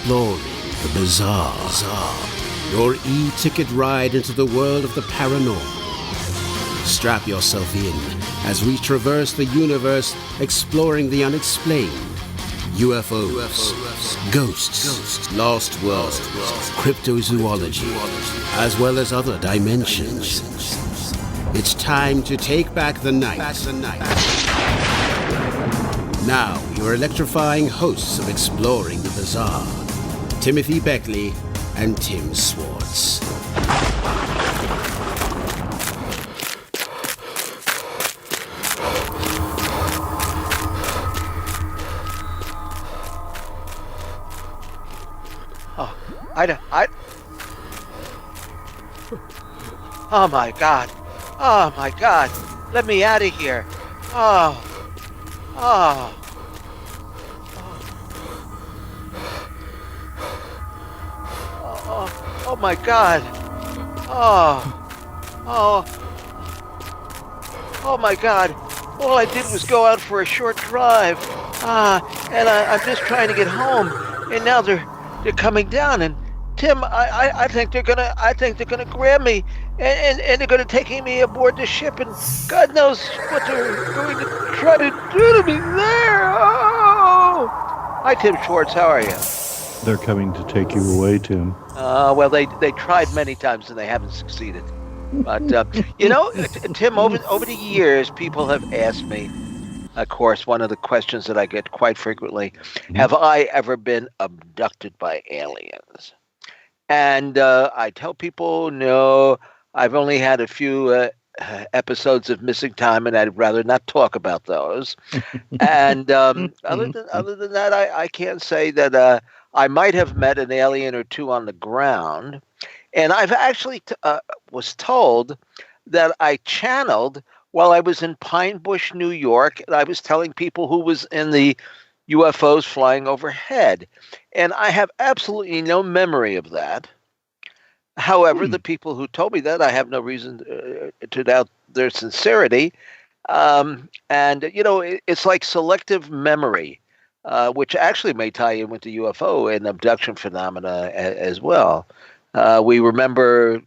exploring the bizarre. Your e-ticket ride into the world of the paranormal. Strap yourself in as we traverse the universe exploring the unexplained. UFOs, ghosts, lost worlds, cryptozoology, as well as other dimensions. It's time to take back the night. Now, your electrifying hosts of Exploring the Bizarre, Timothy Beckley and Tim Swartz. Oh my God. Oh my God. Let me out of here. Oh my God. Oh my God. All I did was go out for a short drive. And I'm just trying to get home. And now they're coming down. And Tim, I think they're gonna grab me. And they're going to take me aboard the ship, and God knows what they're going to try to do to me there. Oh! Hi, Tim Schwartz. How are you? They're coming to take you away, Tim. Well, they tried many times, and they haven't succeeded. But, Tim, over the years, people have asked me, of course, one of the questions that I get quite frequently, have I ever been abducted by aliens? And I tell people, no. I've only had a few episodes of missing time, and I'd rather not talk about those. And other than that, I can't say that I might have met an alien or two on the ground. And I've actually was told that I channeled while I was in Pine Bush, New York, and I was telling people who was in the UFOs flying overhead. And I have absolutely no memory of that. However, the people who told me that, I have no reason to doubt their sincerity. It's like selective memory, which actually may tie in with the UFO and abduction phenomena as well. We remember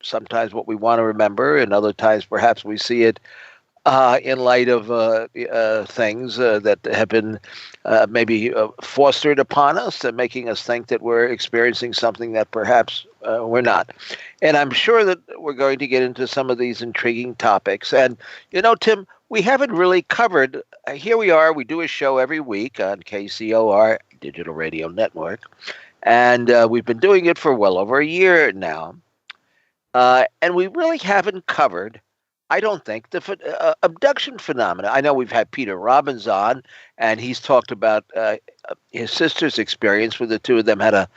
sometimes what we want to remember, and other times perhaps we see it in light of things that have been maybe fostered upon us, and making us think that we're experiencing something that perhaps we're not. And I'm sure that we're going to get into some of these intriguing topics. And, Tim, we haven't really covered, here we are, we do a show every week on KCOR Digital Radio Network, and we've been doing it for well over a year now. And we really haven't covered, I don't think, the abduction phenomena. I know we've had Peter Robbins on, and he's talked about his sister's experience, where the two of them had a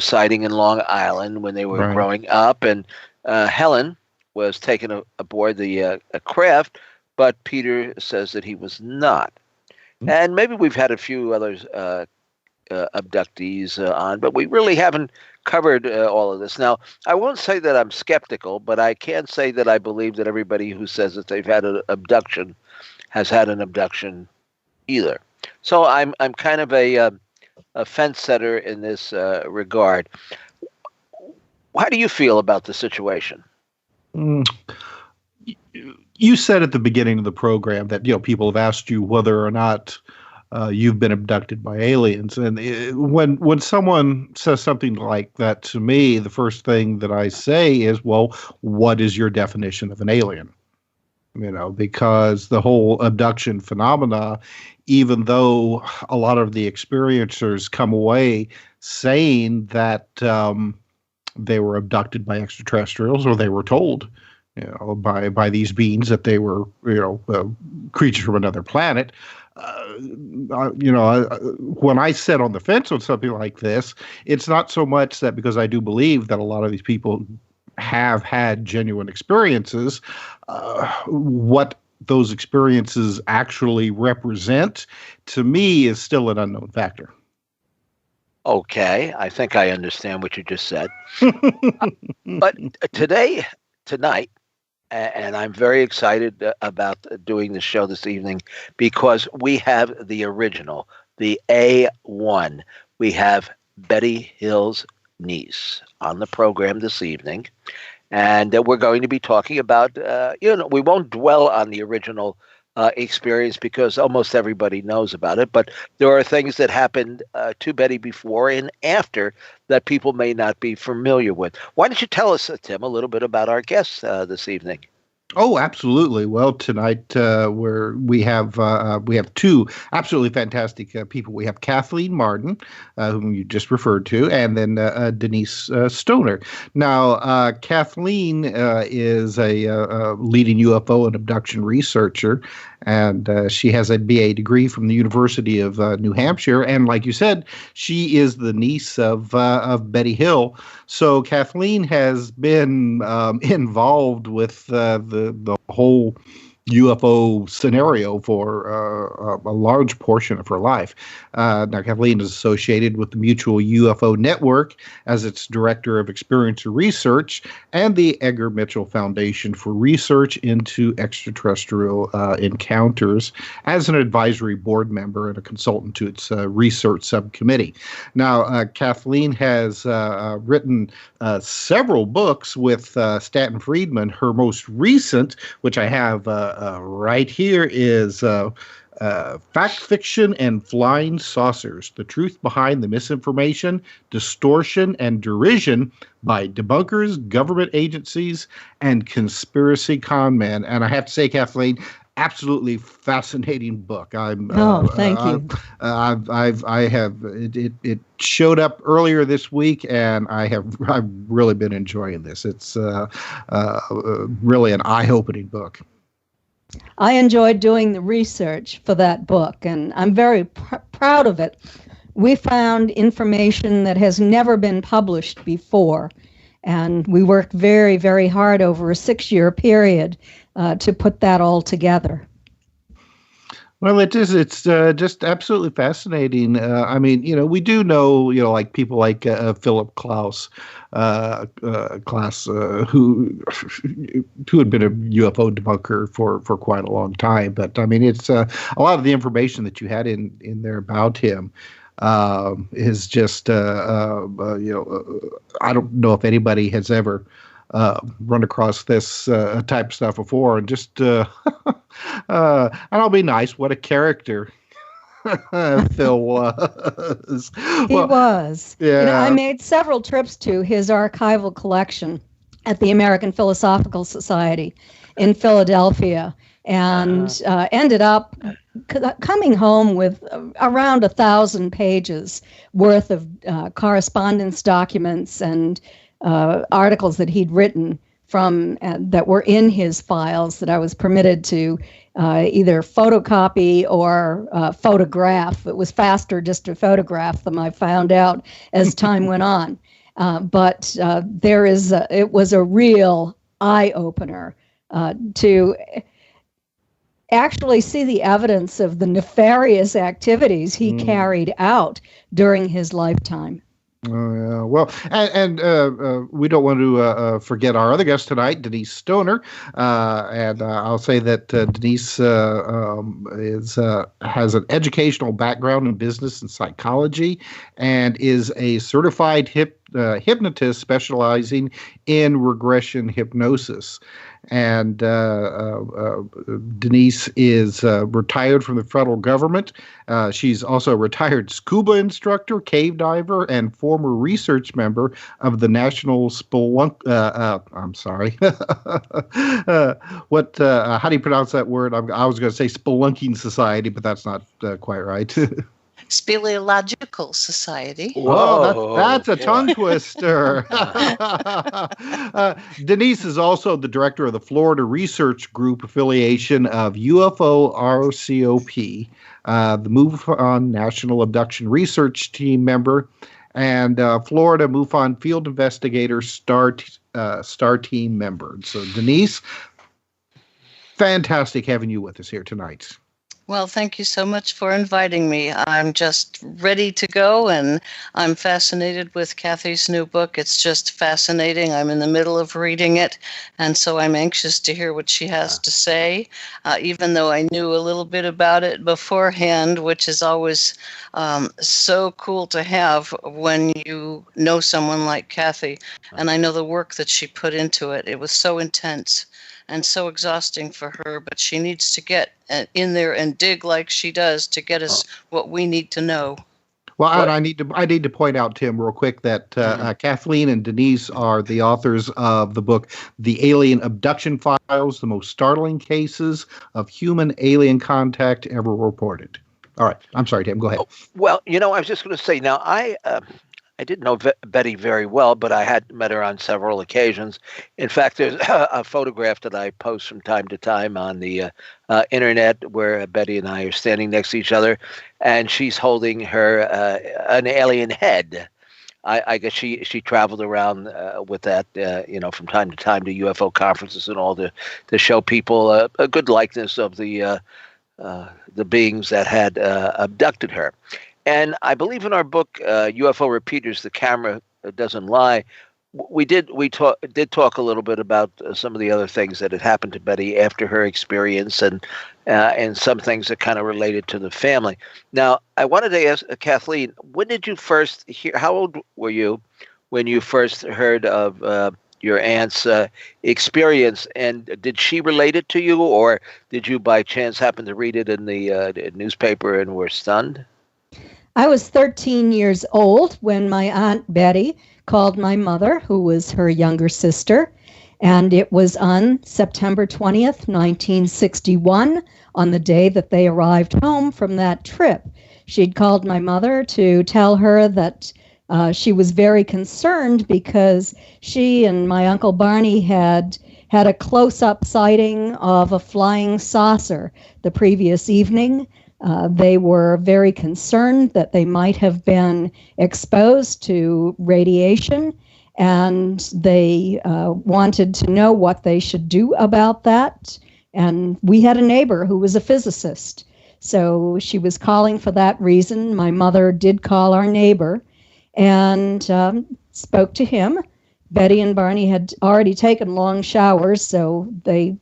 sighting in Long Island when they were growing up, and Helen was taken aboard the craft, but Peter says that he was not. And maybe we've had a few others abductees on, but we really haven't covered all of this. Now, I won't say that I'm skeptical, but I can say that I believe that everybody who says that they've had an abduction has had an abduction either. So I'm kind of a fence setter in this regard. How do you feel about the situation? You said at the beginning of the program that people have asked you whether or not you've been abducted by aliens, and when someone says something like that to me, the first thing that I say is, well, what is your definition of an alien? Because the whole abduction phenomena, even though a lot of the experiencers come away saying that they were abducted by extraterrestrials, or they were told, by these beings that they were, creatures from another planet. When I sit on the fence on something like this, it's not so much that, because I do believe that a lot of these people have had genuine experiences, what those experiences actually represent, to me, is still an unknown factor. Okay, I think I understand what you just said. But tonight, and I'm very excited about doing the show this evening, because we have the original, the A1. We have Betty Hill's niece on the program this evening. And we're going to be talking about, we won't dwell on the original experience because almost everybody knows about it, but there are things that happened to Betty before and after that people may not be familiar with. Why don't you tell us, Tim, a little bit about our guests this evening? Oh, absolutely. Well, tonight we have two absolutely fantastic people. We have Kathleen Marden, whom you just referred to, and then Denise Stoner. Now, Kathleen is a leading UFO and abduction researcher, and she has a BA degree from the University of New Hampshire. And like you said, she is the niece of Betty Hill. So Kathleen has been involved with the whole UFO scenario for a large portion of her life. Now, Kathleen is associated with the Mutual UFO Network as its Director of Experiencer Research and the Edgar Mitchell Foundation for Research into Extraterrestrial Encounters as an advisory board member and a consultant to its research subcommittee. Now, Kathleen has written several books with Stanton Friedman. Her most recent, which I have right here, is Fact, Fiction, and Flying Saucers: The Truth Behind the Misinformation, Distortion, and Derision by Debunkers, Government Agencies, and Conspiracy Con Men. And I have to say, Kathleen, absolutely fascinating book. Thank you. It showed up earlier this week, and I've really been enjoying this. It's really an eye-opening book. I enjoyed doing the research for that book, and I'm very proud of it. We found information that has never been published before, and we worked very, very hard over a 6-year period to put that all together. Well, it is. It's just absolutely fascinating. I mean, we do know, like people like Philip Klaus, who had been a UFO debunker for quite a long time. But I mean, it's a lot of the information that you had in there about him is just, I don't know if anybody has ever run across this type of stuff before, and just and I'll be nice. What a character Phil was. He was. Yeah. I made several trips to his archival collection at the American Philosophical Society in Philadelphia, and ended up coming home with around 1,000 pages worth of correspondence documents and articles that he'd written from that were in his files that I was permitted to either photocopy or photograph. It was faster just to photograph them, I found out as time went on. But it was a real eye-opener to actually see the evidence of the nefarious activities he carried out during his lifetime. Oh, yeah. Well, and we don't want to forget our other guest tonight, Denise Stoner. And I'll say that Denise has an educational background in business and psychology, and is a certified hypnotist specializing in regression hypnosis. And Denise is retired from the federal government. She's also a retired scuba instructor, cave diver, and former research member of the National I'm sorry. How do you pronounce that word? I was going to say Spelunking Society, but that's not quite right. Speleological Society. Whoa, that's a tongue twister. Denise is also the director of the Florida Research Group affiliation of UFO RCOP, the MUFON National Abduction Research Team member, and Florida MUFON Field Investigator Star Team member. So, Denise, fantastic having you with us here tonight. Well, thank you so much for inviting me. I'm just ready to go, and I'm fascinated with Kathy's new book. It's just fascinating. I'm in the middle of reading it, and so I'm anxious to hear what she has to say, even though I knew a little bit about it beforehand, which is always so cool to have when you know someone like Kathy. And I know the work that she put into it. It was so intense and so exhausting for her, but she needs to get in there and dig like she does to get us what we need to know. Well, and I need to point out, Tim, real quick, that Kathleen and Denise are the authors of the book, The Alien Abduction Files, the most startling cases of human alien contact ever reported. All right. I'm sorry, Tim. Go ahead. Well, I was just going to say, now, I didn't know Betty very well, but I had met her on several occasions. In fact, there's a photograph that I post from time to time on the internet where Betty and I are standing next to each other, and she's holding her an alien head. I guess she traveled around with that, from time to time to UFO conferences and all to show people a good likeness of the beings that had abducted her. And I believe in our book, UFO Repeaters, The Camera Doesn't Lie, we did talk a little bit about some of the other things that had happened to Betty after her experience, and some things that kind of related to the family. Now, I wanted to ask Kathleen, when did you first hear? How old were you when you first heard of your aunt's experience, and did she relate it to you, or did you by chance happen to read it in the newspaper and were stunned? I was 13 years old when my Aunt Betty called my mother, who was her younger sister, and it was on September 20th, 1961, on the day that they arrived home from that trip. She'd called my mother to tell her that she was very concerned because she and my Uncle Barney had a close-up sighting of a flying saucer the previous evening. They were very concerned that they might have been exposed to radiation, and they wanted to know what they should do about that. And we had a neighbor who was a physicist, so she was calling for that reason. My mother did call our neighbor and spoke to him. Betty and Barney had already taken long showers, so they,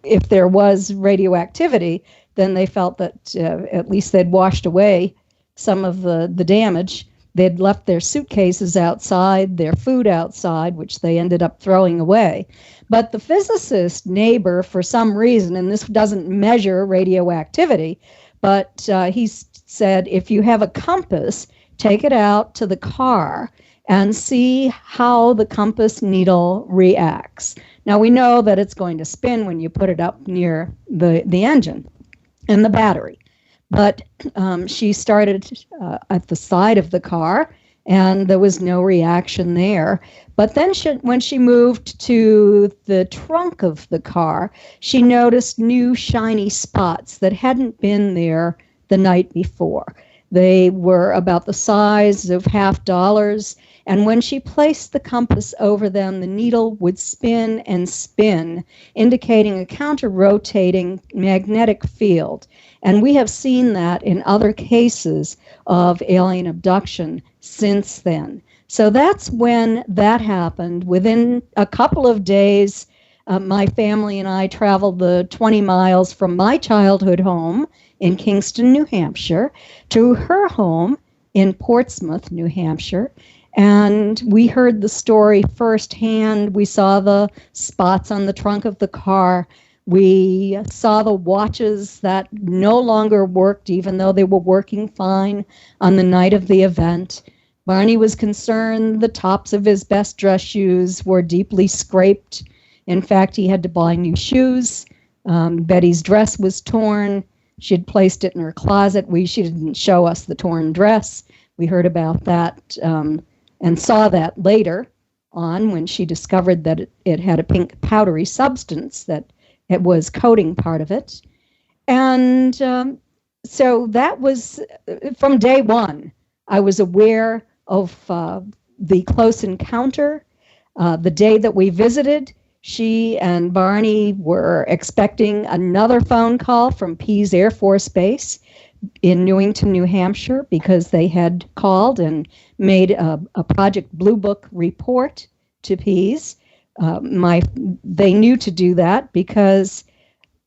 if there was radioactivity, then they felt that at least they'd washed away some of the damage. They'd left their suitcases outside, their food outside, which they ended up throwing away. But the physicist neighbor, for some reason, and this doesn't measure radioactivity, but he said, if you have a compass, take it out to the car and see how the compass needle reacts. Now, we know that it's going to spin when you put it up near the engine and the battery. But she started at the side of the car, and there was no reaction there. But then when she moved to the trunk of the car, she noticed new shiny spots that hadn't been there the night before. They were about the size of $50, and when she placed the compass over them, the needle would spin and spin, indicating a counter-rotating magnetic field. And we have seen that in other cases of alien abduction since then. So that's when that happened. Within a couple of days, my family and I traveled the 20 miles from my childhood home in Kingston, New Hampshire, to her home in Portsmouth, New Hampshire. And we heard the story firsthand. We saw the spots on the trunk of the car. We saw the watches that no longer worked, even though they were working fine on the night of the event. Barney was concerned the tops of his best dress shoes were deeply scraped. In fact, he had to buy new shoes. Betty's dress was torn. She had placed it in her closet. She didn't show us the torn dress. We heard about that and saw that later on when she discovered that it had a pink powdery substance that it was coating part of it. And so that was, from day one, I was aware of the close encounter. The day that we visited, She and Barney were expecting another phone call from Pease Air Force Base in Newington, New Hampshire, because they had called and made a Project Blue Book report to Pease. They knew to do that because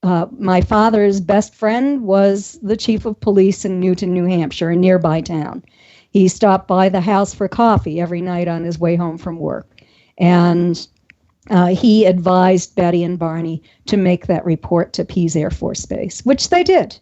my father's best friend was the chief of police in Newton, New Hampshire, a nearby town. He stopped by the house for coffee every night on his way home from work. And he advised Betty and Barney to make that report to Pease Air Force Base, which they did.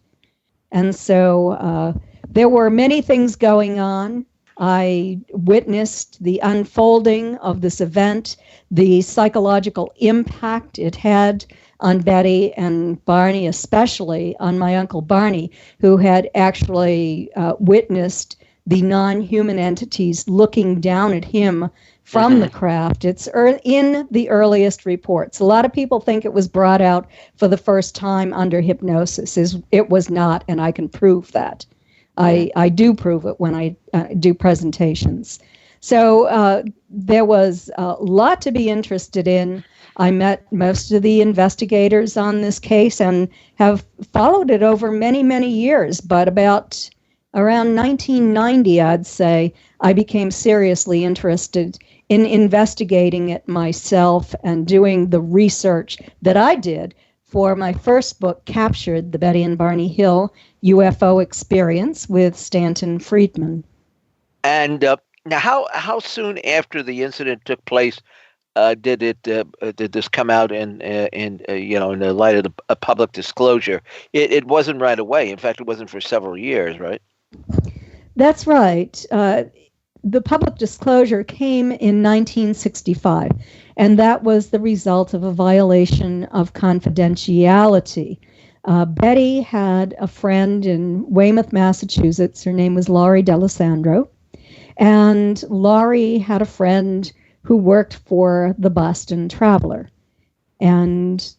And so there were many things going on. I witnessed the unfolding of this event, the psychological impact it had on Betty and Barney, especially on my Uncle Barney, who had actually witnessed the non-human entities looking down at him from the craft. It's in the earliest reports. A lot of people think it was brought out for the first time under hypnosis. It was not, and I can prove that. I do prove it when I do presentations. So there was a lot to be interested in. I met most of the investigators on this case and have followed it over many, many years. But around 1990, I'd say, I became seriously interested in investigating it myself and doing the research that I did for my first book, Captured, the Betty and Barney Hill UFO Experience with Stanton Friedman. And now, how soon after the incident took place did this come out in the light of a public disclosure? It wasn't right away. In fact, it wasn't for several years, right? That's right. The public disclosure came in 1965, and that was the result of a violation of confidentiality. Betty had a friend in Weymouth, Massachusetts. Her name was Laurie D'Alessandro, and Laurie had a friend who worked for the Boston Traveler. And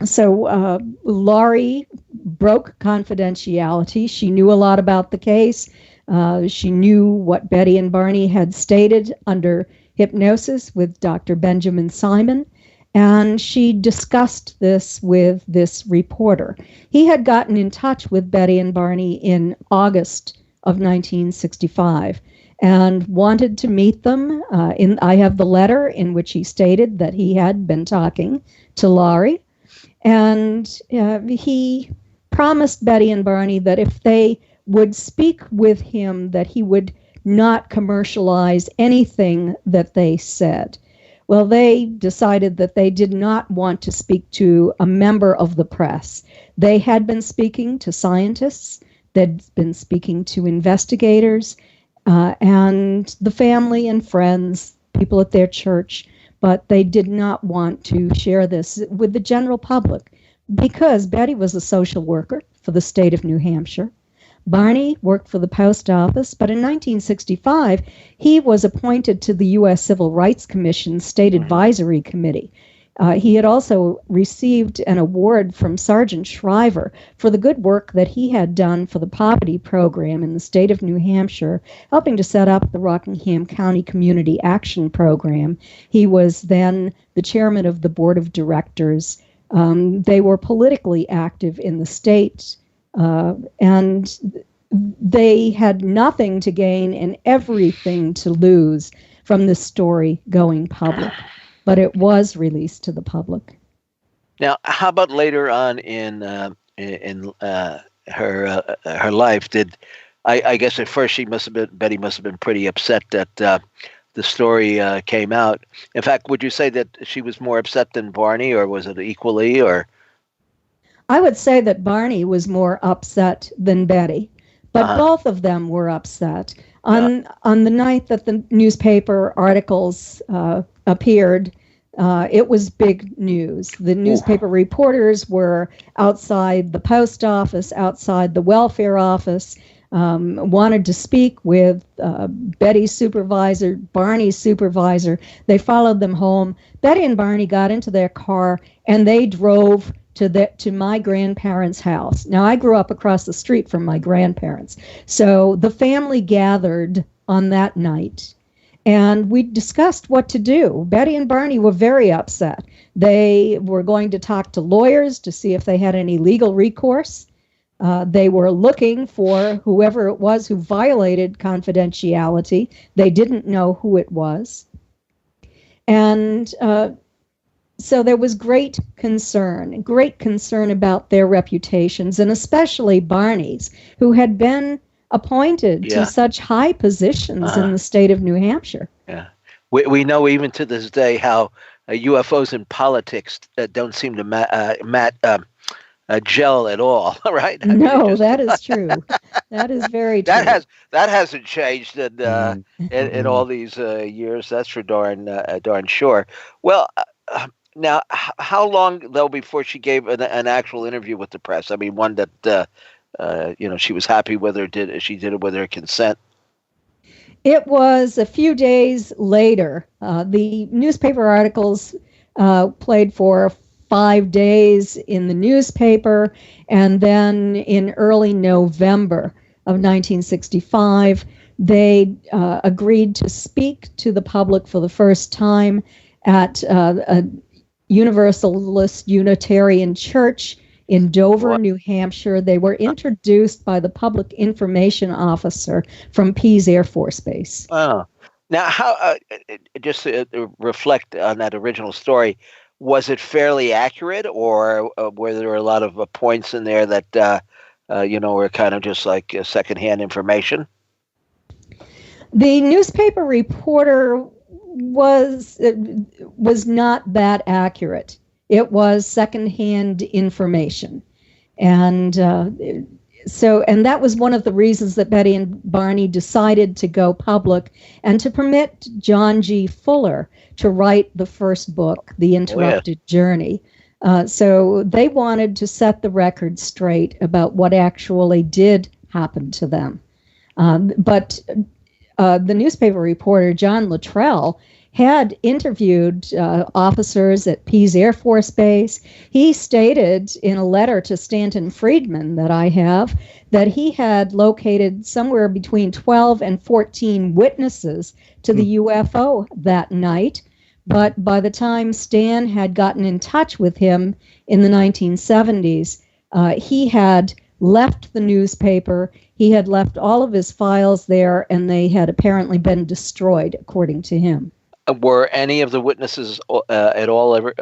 so Laurie broke confidentiality. She knew a lot about the case. She knew what Betty and Barney had stated under hypnosis with Dr. Benjamin Simon, and she discussed this with this reporter. He had gotten in touch with Betty and Barney in August of 1965 and wanted to meet them. I have the letter in which he stated that he had been talking to Laurie, and he promised Betty and Barney that if they would speak with him, that he would not commercialize anything that they said. Well, they decided that they did not want to speak to a member of the press. They had been speaking to scientists, they'd been speaking to investigators, and the family and friends, people at their church, but they did not want to share this with the general public because Betty was a social worker for the state of New Hampshire. Barney worked for the post office, but in 1965, he was appointed to the U.S. Civil Rights Commission State Advisory Committee. He had also received an award from Sergeant Shriver for the good work that he had done for the poverty program in the state of New Hampshire, helping to set up the Rockingham County Community Action Program. He was then the chairman of the board of directors. They were politically active in the state. And they had nothing to gain and everything to lose from this story going public, but it was released to the public. Now, how about later on in her life? I guess at first Betty must have been pretty upset that the story came out. In fact, would you say that she was more upset than Barney, or was it equally, or? I would say that Barney was more upset than Betty, but both of them were upset. On the night that the newspaper articles appeared, it was big news. The newspaper reporters were outside the post office, outside the welfare office, wanted to speak with Betty's supervisor, Barney's supervisor. They followed them home. Betty and Barney got into their car, and they drove to my grandparents' house. Now, I grew up across the street from my grandparents. So the family gathered on that night, And we discussed what to do. Betty and Barney were very upset. They were going to talk to lawyers to see if they had any legal recourse. They were looking for whoever it was who violated confidentiality. They didn't know who it was. And so there was great concern about their reputations, and especially Barney's, who had been appointed to such high positions in the state of New Hampshire. Yeah. We know even to this day how UFOs and politics don't seem to gel at all, right? No, that is true. That is very true. That hasn't changed in all these years. That's for darn sure. Well, now, how long though before she gave an actual interview with the press? I mean, one that she was happy with her, she did it with her consent? It was a few days later. The newspaper articles played for 5 days in the newspaper, and then in early November of 1965, they agreed to speak to the public for the first time at a Universalist Unitarian Church in Dover, New Hampshire. They were introduced by the public information officer from Pease Air Force Base. Oh. Now, how just to reflect on that original story, was it fairly accurate, or were there a lot of points in there that were kind of just like secondhand information? The newspaper reporter was not that accurate. It was secondhand information, and that was one of the reasons that Betty and Barney decided to go public and to permit John G. Fuller to write the first book, The Interrupted Journey. So they wanted to set the record straight about what actually did happen to them. But the newspaper reporter, John Luttrell, had interviewed officers at Pease Air Force Base. He stated in a letter to Stanton Friedman that I have that he had located somewhere between 12 and 14 witnesses to the UFO that night. But by the time Stan had gotten in touch with him in the 1970s, he had left the newspaper. He had left all of his files there, and they had apparently been destroyed, according to him. Were any of the witnesses at all ever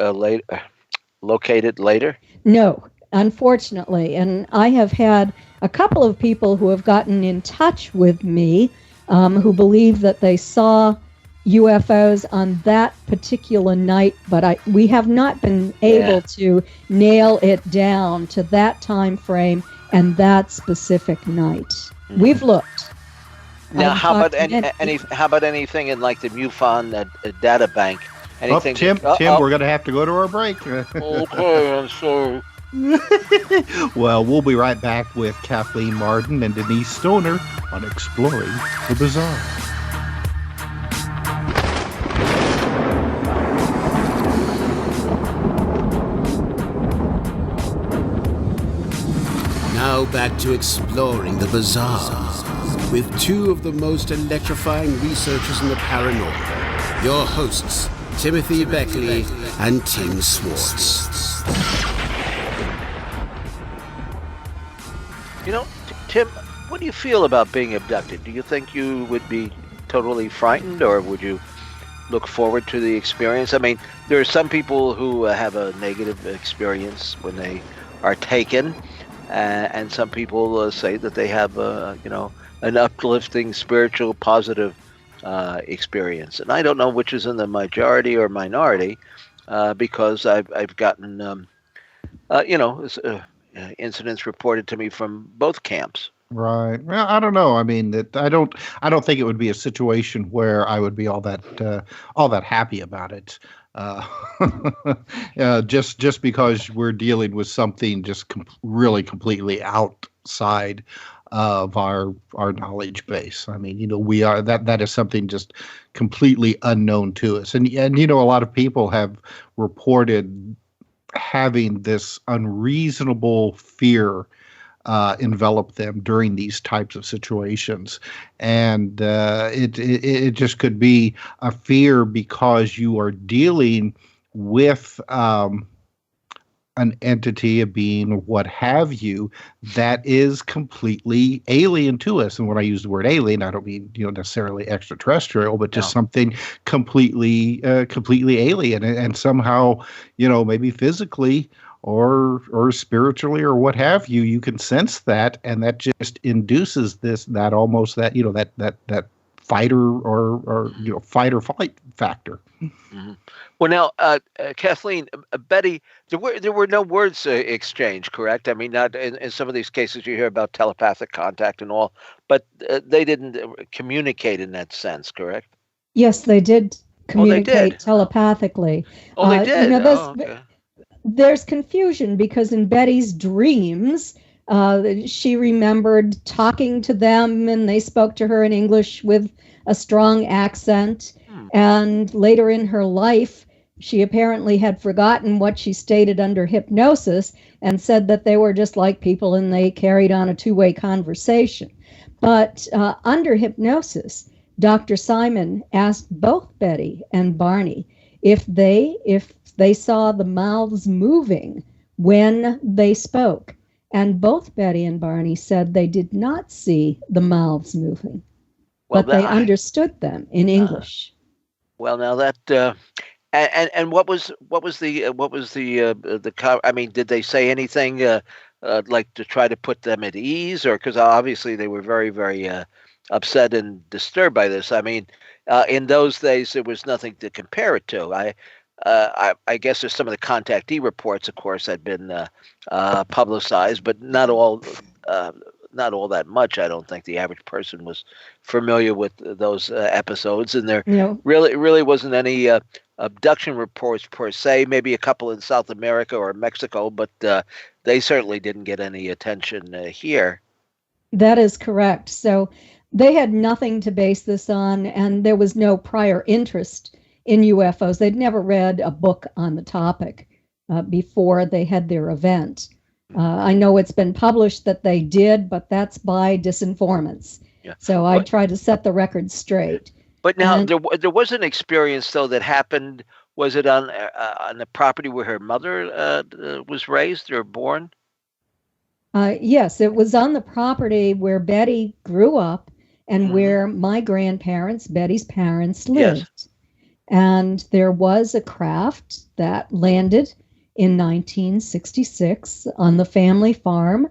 located later? No, unfortunately. And I have had a couple of people who have gotten in touch with me who believe that they saw UFOs on that particular night, but we have not been able to nail it down to that time frame and that specific night. Mm-hmm. We've looked. Now, how about anything in like the MUFON data bank? Anything? Tim, we're going to have to go to our break. Okay, I'm sorry. Well, we'll be right back with Kathleen Marden and Denise Stoner on Exploring the Bizarre. Now back to Exploring the Bizarre with two of the most electrifying researchers in the paranormal, your hosts, Timothy Beckley and Tim Swartz. You know, Tim, what do you feel about being abducted? Do you think you would be totally frightened, or would you look forward to the experience? I mean, there are some people who have a negative experience when they are taken, and some people say that they have, an uplifting, spiritual, positive experience. And I don't know which is in the majority or minority, because I've gotten, incidents reported to me from both camps. Right. Well, I don't know. I mean, I don't think it would be a situation where I would be all that happy about it. Just because we're dealing with something just really completely outside of our knowledge base. I mean, we are that is something just completely unknown to us. And a lot of people have reported having this unreasonable fear envelop them during these types of situations. And it just could be a fear because you are dealing with an entity, a being, what have you, that is completely alien to us. And when I use the word alien, I don't mean necessarily extraterrestrial, but just something completely alien, and somehow maybe physically or spiritually or what have you, you can sense that, and that just induces that fight or fight or flight factor. Mm-hmm. Well, now, Kathleen, Betty, there were no words exchanged, correct? I mean, not in some of these cases you hear about telepathic contact and all, but they didn't communicate in that sense, correct? Yes, they did communicate telepathically. Oh, they did. Okay. There's confusion because in Betty's dreams, she remembered talking to them, and they spoke to her in English with a strong accent. And later in her life, she apparently had forgotten what she stated under hypnosis and said that they were just like people and they carried on a two-way conversation. But under hypnosis, Dr. Simon asked both Betty and Barney if they saw the mouths moving when they spoke. And both Betty and Barney said they did not see the mouths moving, but they understood them in English. Well, now that and what was the I mean, did they say anything like to try to put them at ease, or because obviously they were very, very upset and disturbed by this? I mean, in those days there was nothing to compare it to. I guess there's some of the contactee reports, of course, had been publicized, but not all that much. I don't think the average person was familiar with those episodes, and there really wasn't any abduction reports per se. Maybe a couple in South America or Mexico, but they certainly didn't get any attention here. That is correct. So they had nothing to base this on, and there was no prior interest in UFOs. They'd never read a book on the topic before they had their event. I know it's been published that they did, but that's by disinformants. Yeah. So I try to set the record straight. But now there was an experience though that happened. Was it on the property where her mother was raised or born? Yes, it was on the property where Betty grew up and where my grandparents, Betty's parents, lived. Yes. And there was a craft that landed in 1966 on the family farm.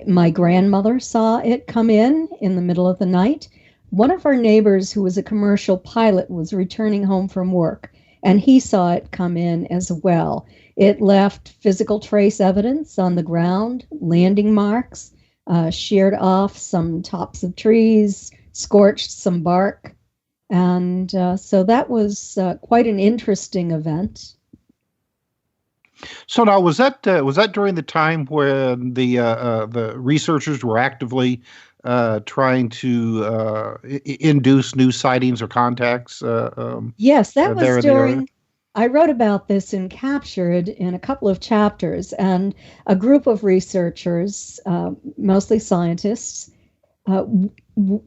My grandmother saw it come in the middle of the night. One of our neighbors, who was a commercial pilot, was returning home from work, and he saw it come in as well. It left physical trace evidence on the ground, landing marks, sheared off some tops of trees, scorched some bark. And so that was quite an interesting event. So now, was that during the time when the researchers were actively trying to induce new sightings or contacts? Yes, that was during. I wrote about this in Captured in a couple of chapters, and a group of researchers, mostly scientists,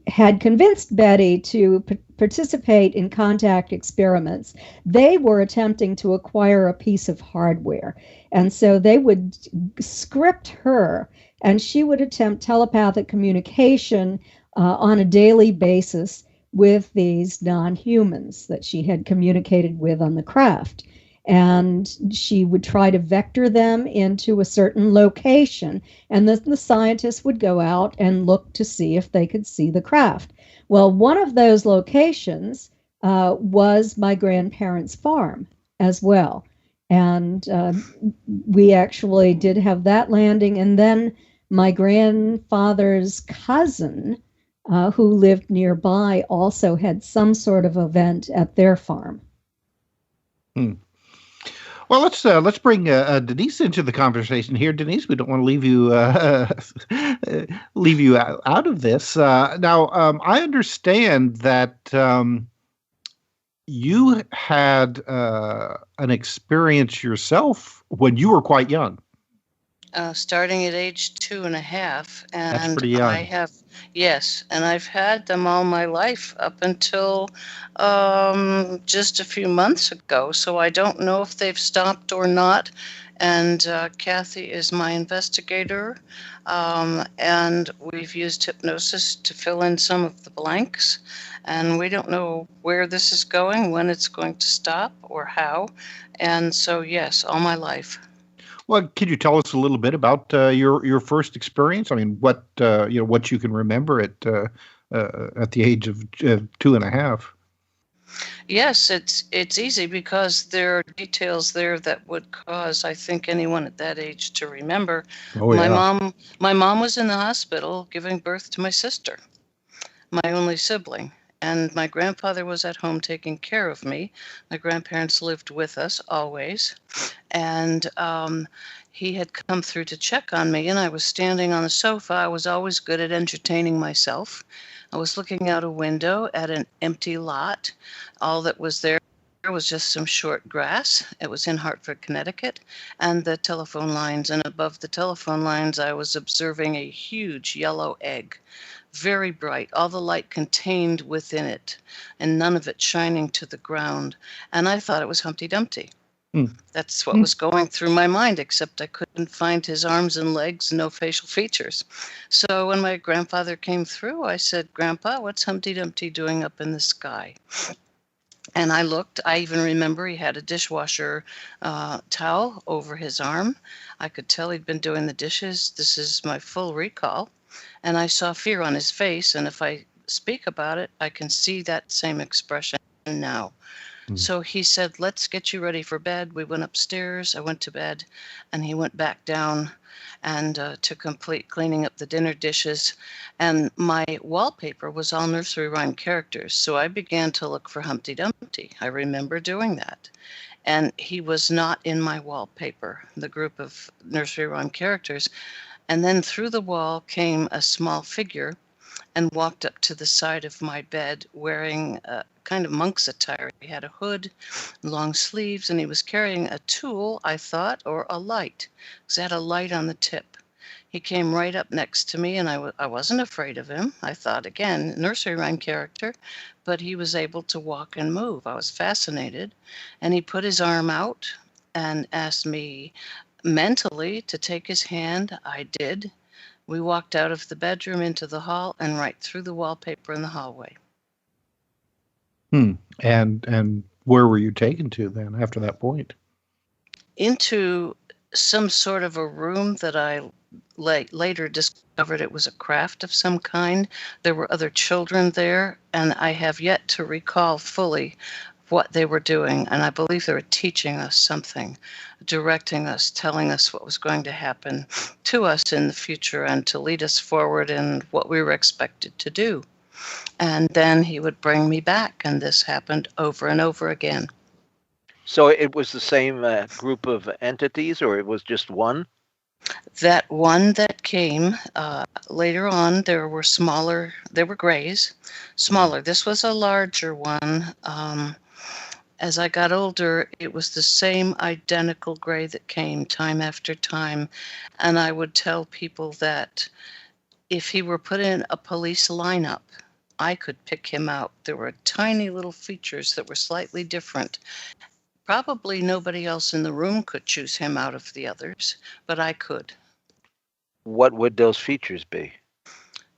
had convinced Betty to participate in contact experiments. They were attempting to acquire a piece of hardware, and so they would script her, and she would attempt telepathic communication on a daily basis with these non-humans that she had communicated with on the craft. And she would try to vector them into a certain location, and the scientists would go out and look to see if they could see the craft. Well, one of those locations was my grandparents' farm as well. And we actually did have that landing. And then my grandfather's cousin, who lived nearby, also had some sort of event at their farm. Well, let's bring Denise into the conversation here. Denise, we don't want to leave you out of this. Now, I understand that you had an experience yourself when you were quite young. starting at age 2.5. That's And pretty young. yes, and I've had them all my life up until just a few months ago. So I don't know if they've stopped or not. And Kathy is my investigator. And we've used hypnosis to fill in some of the blanks. And we don't know where this is going, when it's going to stop, or how. And so, yes, all my life. Well, could you tell us a little bit about your first experience? I mean, what what you can remember at the age of 2.5. Yes, it's easy because there are details there that would cause, I think, anyone at that age to remember. Oh, yeah. My mom was in the hospital giving birth to my sister, my only sibling. And my grandfather was at home taking care of me. My grandparents lived with us always. And he had come through to check on me, and I was standing on the sofa. I was always good at entertaining myself. I was looking out a window at an empty lot. All that was there was just some short grass. It was in Hartford, Connecticut, and the telephone lines. And above the telephone lines, I was observing a huge yellow egg. Very bright, all the light contained within it, and none of it shining to the ground. And I thought it was Humpty Dumpty. That's what was going through my mind, except I couldn't find his arms and legs, no facial features. So when my grandfather came through, I said, "Grandpa, what's Humpty Dumpty doing up in the sky?" And I looked. I even remember he had a dishwasher towel over his arm. I could tell he'd been doing the dishes. This is my full recall. And I saw fear on his face, and if I speak about it, I can see that same expression now. So he said, "Let's get you ready for bed." We went upstairs. I went to bed, and he went back down and to complete cleaning up the dinner dishes. And my wallpaper was all nursery rhyme characters, so I began to look for Humpty Dumpty. I remember doing that. And he was not in my wallpaper, the group of nursery rhyme characters. And then through the wall came a small figure and walked up to the side of my bed wearing a kind of monk's attire. He had a hood, long sleeves, and he was carrying a tool, I thought, or a light, because it had a light on the tip. He came right up next to me, and I wasn't afraid of him. I thought, again, nursery rhyme character, but he was able to walk and move. I was fascinated. And he put his arm out and asked me mentally to take his hand. I did. We walked out of the bedroom into the hall and right through the wallpaper in the hallway. And where were you taken to then after that point? Into some sort of a room that I later discovered it was a craft of some kind. There were other children there, and I have yet to recall fully what they were doing. And I believe they were teaching us something, directing us, telling us what was going to happen to us in the future and to lead us forward in what we were expected to do. And then he would bring me back, and this happened over and over again. So it was the same group of entities, or it was just one? That one that came later on, there were grays, smaller. This was a larger one. As I got older, it was the same identical gray that came time after time. And I would tell people that if he were put in a police lineup, I could pick him out. There were tiny little features that were slightly different. Probably nobody else in the room could choose him out of the others, but I could. What would those features be?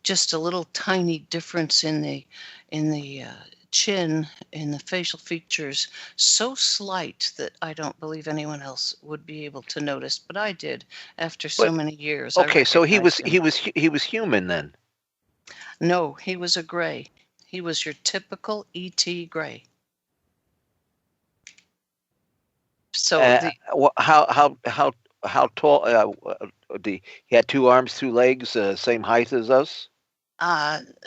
Just a little tiny difference in the chin, in the facial features, so slight that I don't believe anyone else would be able to notice, but I did after so many years. Okay, so he was human then. No, he was a gray. He was your typical ET gray. So how tall? He had 2 arms, 2 legs, same height as us.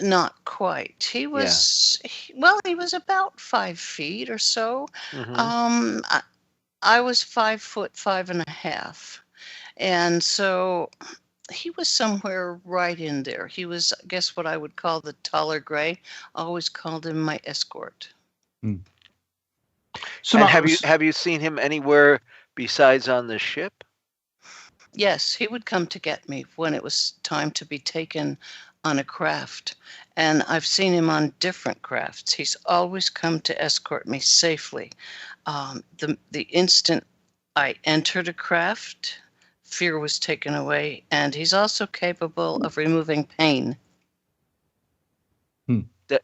Not quite. He was he was about 5 feet or so. Mm-hmm. I was 5 foot 5.5, and so he was somewhere right in there. He was, I guess, what I would call the taller gray. I always called him my escort. So and have you seen him anywhere besides on the ship? Yes, he would come to get me when it was time to be taken on a craft. And I've seen him on different crafts. He's always come to escort me safely. The instant I entered a craft, fear was taken away, and he's also capable of removing pain.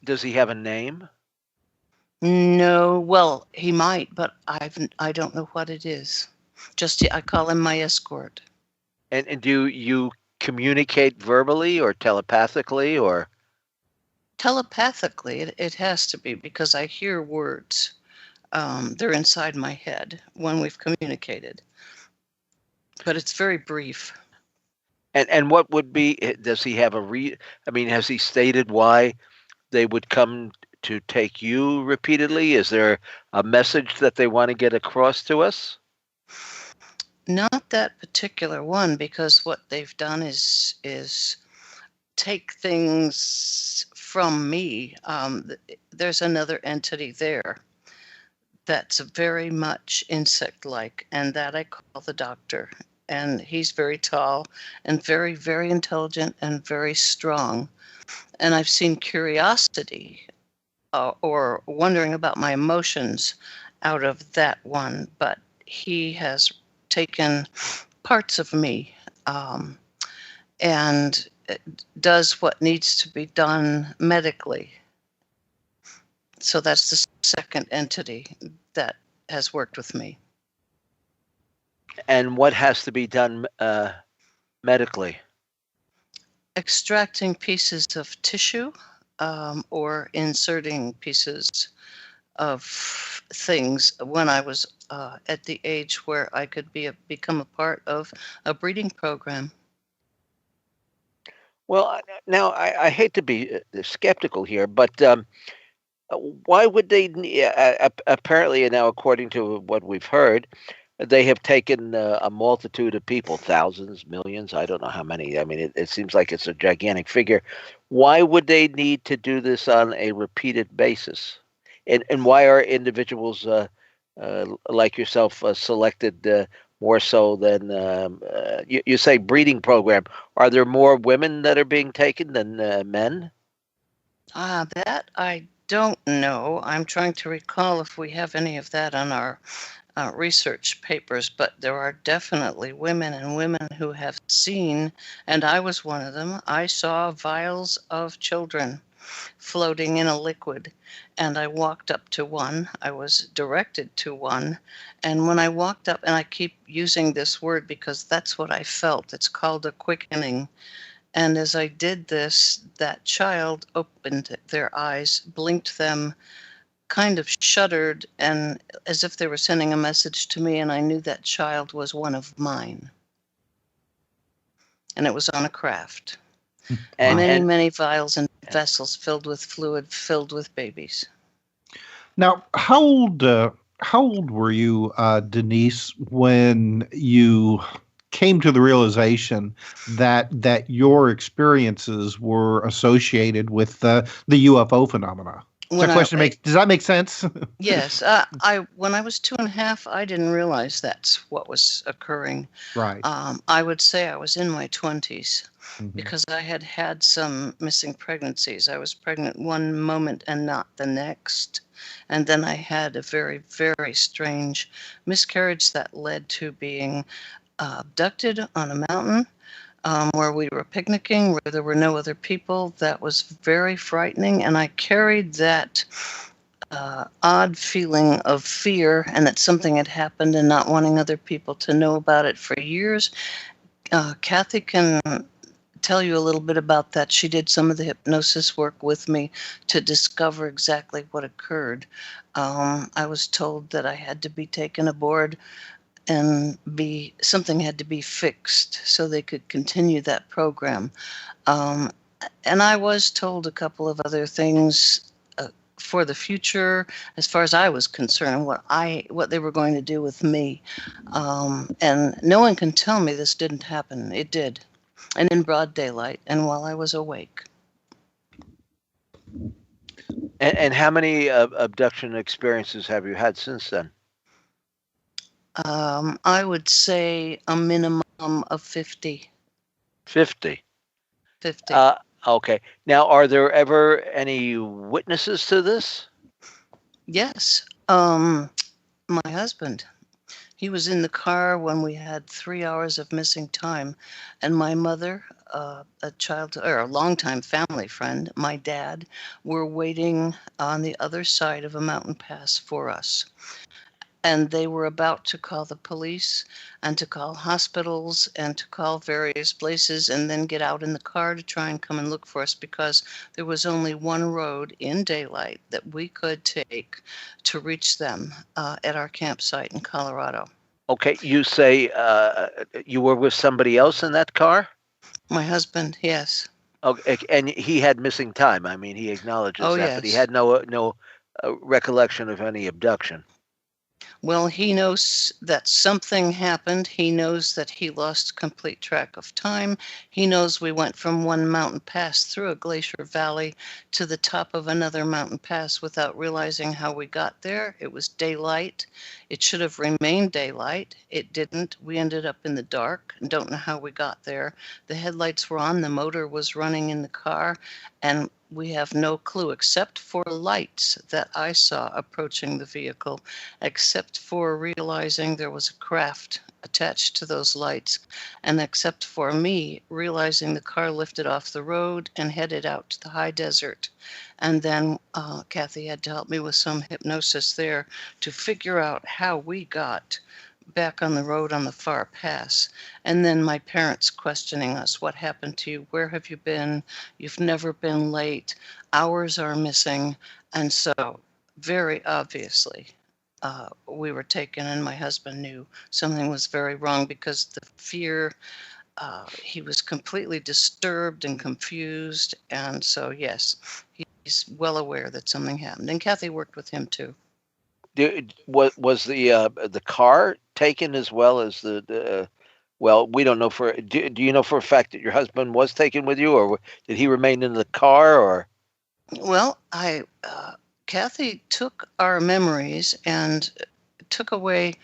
Does he have a name? No, well, he might, but I don't know what it is. Just I call him my escort. And do you communicate verbally or telepathically or? Telepathically, it has to be, because I hear words. They're inside my head when we've communicated. But it's very brief. And what would be, does he have has he stated why they would come to take you repeatedly? Is there a message that they want to get across to us? Not that particular one, because what they've done is take things from me. There's another entity there that's very much insect-like, and that I call the doctor. And he's very tall and very, very intelligent and very strong. And I've seen curiosity or wondering about my emotions out of that one, but he has taken parts of me and does what needs to be done medically. So that's the second entity that has worked with me. And what has to be done medically? Extracting pieces of tissue or inserting pieces of things when I was at the age where I could become a part of a breeding program. Well, now I hate to be skeptical here, but why would they? Apparently, now according to what we've heard, they have taken a multitude of people, thousands, millions. I don't know how many. I mean, it seems like it's a gigantic figure. Why would they need to do this on a repeated basis? And why are individuals like yourself selected more so than you say breeding program? Are there more women that are being taken than men? That I don't know. I'm trying to recall if we have any of that on our research papers, but there are definitely women and women who have seen, and I was one of them. I saw vials of children floating in a liquid, and I walked up to one. I was directed to one, and when I walked up, and I keep using this word because that's what I felt, it's called a quickening. And as I did this, that child opened their eyes, blinked them, kind of shuddered, and as if they were sending a message to me, and I knew that child was one of mine. And it was on a craft. And many vials and vessels filled with fluid, filled with babies. Now, how old were you, Denise, when you came to the realization that your experiences were associated with the UFO phenomena? Does that make sense? Yes. When I was 2.5, I didn't realize that's what was occurring. Right. I would say I was in my 20s because I had some missing pregnancies. I was pregnant one moment and not the next. And then I had a very, very strange miscarriage that led to being abducted on a mountain. Where we were picnicking, where there were no other people. That was very frightening, and I carried that odd feeling of fear and that something had happened and not wanting other people to know about it for years. Kathy can tell you a little bit about that. She did some of the hypnosis work with me to discover exactly what occurred. I was told that I had to be taken aboard and something had to be fixed so they could continue that program. And I was told a couple of other things for the future, as far as I was concerned, what they were going to do with me. And no one can tell me this didn't happen. It did. And in broad daylight and while I was awake. And how many abduction experiences have you had since then? I would say a minimum Of 50. 50. 50. Okay. Now, are there ever any witnesses to this? Yes. My husband. He was in the car when we had 3 hours of missing time, and my mother, a longtime family friend, my dad, were waiting on the other side of a mountain pass for us. And they were about to call the police and to call hospitals and to call various places and then get out in the car to try and come and look for us, because there was only one road in daylight that we could take to reach them at our campsite in Colorado. Okay, you say you were with somebody else in that car? My husband, yes. Okay, and he had missing time. I mean, he acknowledges that, Yes. but he had no recollection of any abduction. Well, he knows that something happened. He knows that he lost complete track of time. He knows we went from one mountain pass through a glacier valley to the top of another mountain pass without realizing how we got there. It was daylight. It should have remained daylight. It didn't. We ended up in the dark and don't know how we got there. The headlights were on, the motor was running in the car, and we have no clue except for lights that I saw approaching the vehicle, except for realizing there was a craft attached to those lights, and except for me realizing the car lifted off the road and headed out to the high desert. And then Kathy had to help me with some hypnosis there to figure out how we got back on the road on the far pass. And then my parents questioning us, what happened to you? Where have you been? You've never been late. Hours are missing. And so very obviously we were taken, and my husband knew something was very wrong, because the fear, he was completely disturbed and confused. And so, yes, he's well aware that something happened. And Kathy worked with him too. Was the car taken as well as the well, we don't know for. Do you know for a fact that your husband was taken with you, or did he remain in the car? Or well, Kathy took our memories and took away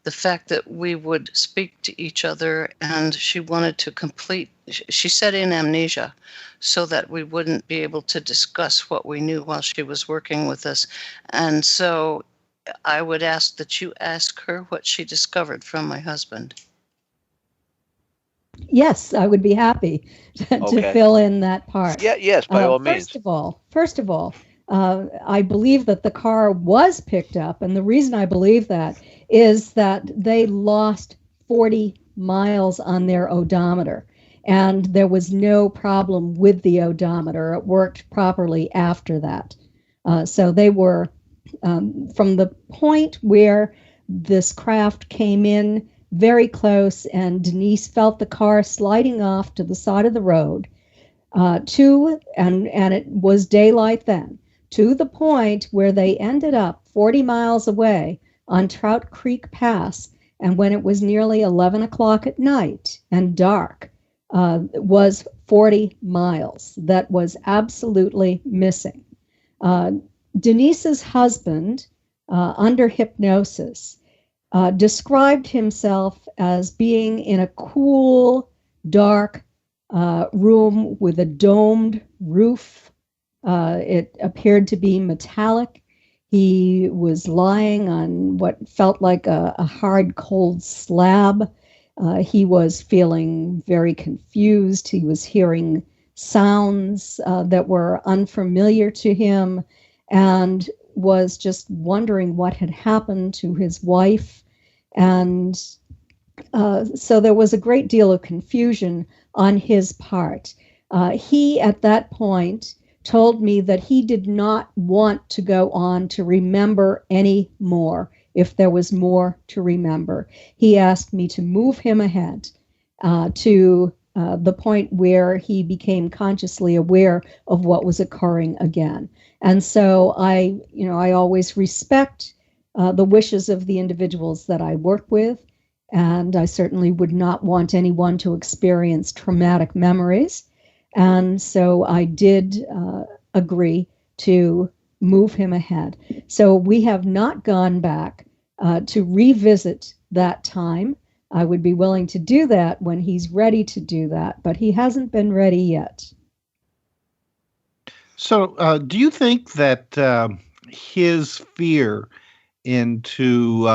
the fact that we would speak to each other, and she wanted to complete. She set in amnesia so that we wouldn't be able to discuss what we knew while she was working with us, and so I would ask that you ask her what she discovered from my husband. Yes, I would be happy to fill in that part. Yeah, yes, by all means. First of all, I believe that the car was picked up, and the reason I believe that is that they lost 40 miles on their odometer, and there was no problem with the odometer. It worked properly after that. So they were from the point where this craft came in very close, and Denise felt the car sliding off to the side of the road and it was daylight then, to the point where they ended up 40 miles away on Trout Creek Pass. And when it was nearly 11 o'clock at night and dark, was 40 miles. That was absolutely missing. Denise's husband, under hypnosis, described himself as being in a cool, dark room with a domed roof. It appeared to be metallic. He was lying on what felt like a hard, cold slab. He was feeling very confused. He was hearing sounds that were unfamiliar to him, and was just wondering what had happened to his wife. And so there was a great deal of confusion on his part. He, at that point, told me that he did not want to go on to remember any more if there was more to remember. He asked me to move him ahead to the point where he became consciously aware of what was occurring again. And so I always respect the wishes of the individuals that I work with, and I certainly would not want anyone to experience traumatic memories. And so I did agree to move him ahead. So we have not gone back to revisit that time. I would be willing to do that when he's ready to do that, but he hasn't been ready yet. So, do you think that his fear into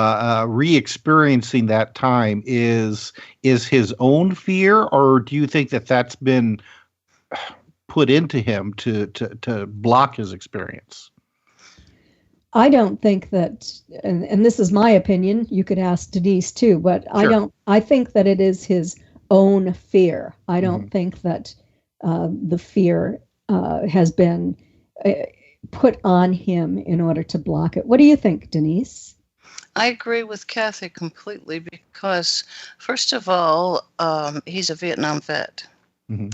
re-experiencing that time is his own fear, or do you think that that's been put into him to block his experience? I don't think that, and this is my opinion, you could ask Denise too, but Sure. I think that it is his own fear. I don't think that the fear has been put on him in order to block it. What do you think, Denise? I agree with Kathy completely because, first of all, he's a Vietnam vet. Mm-hmm.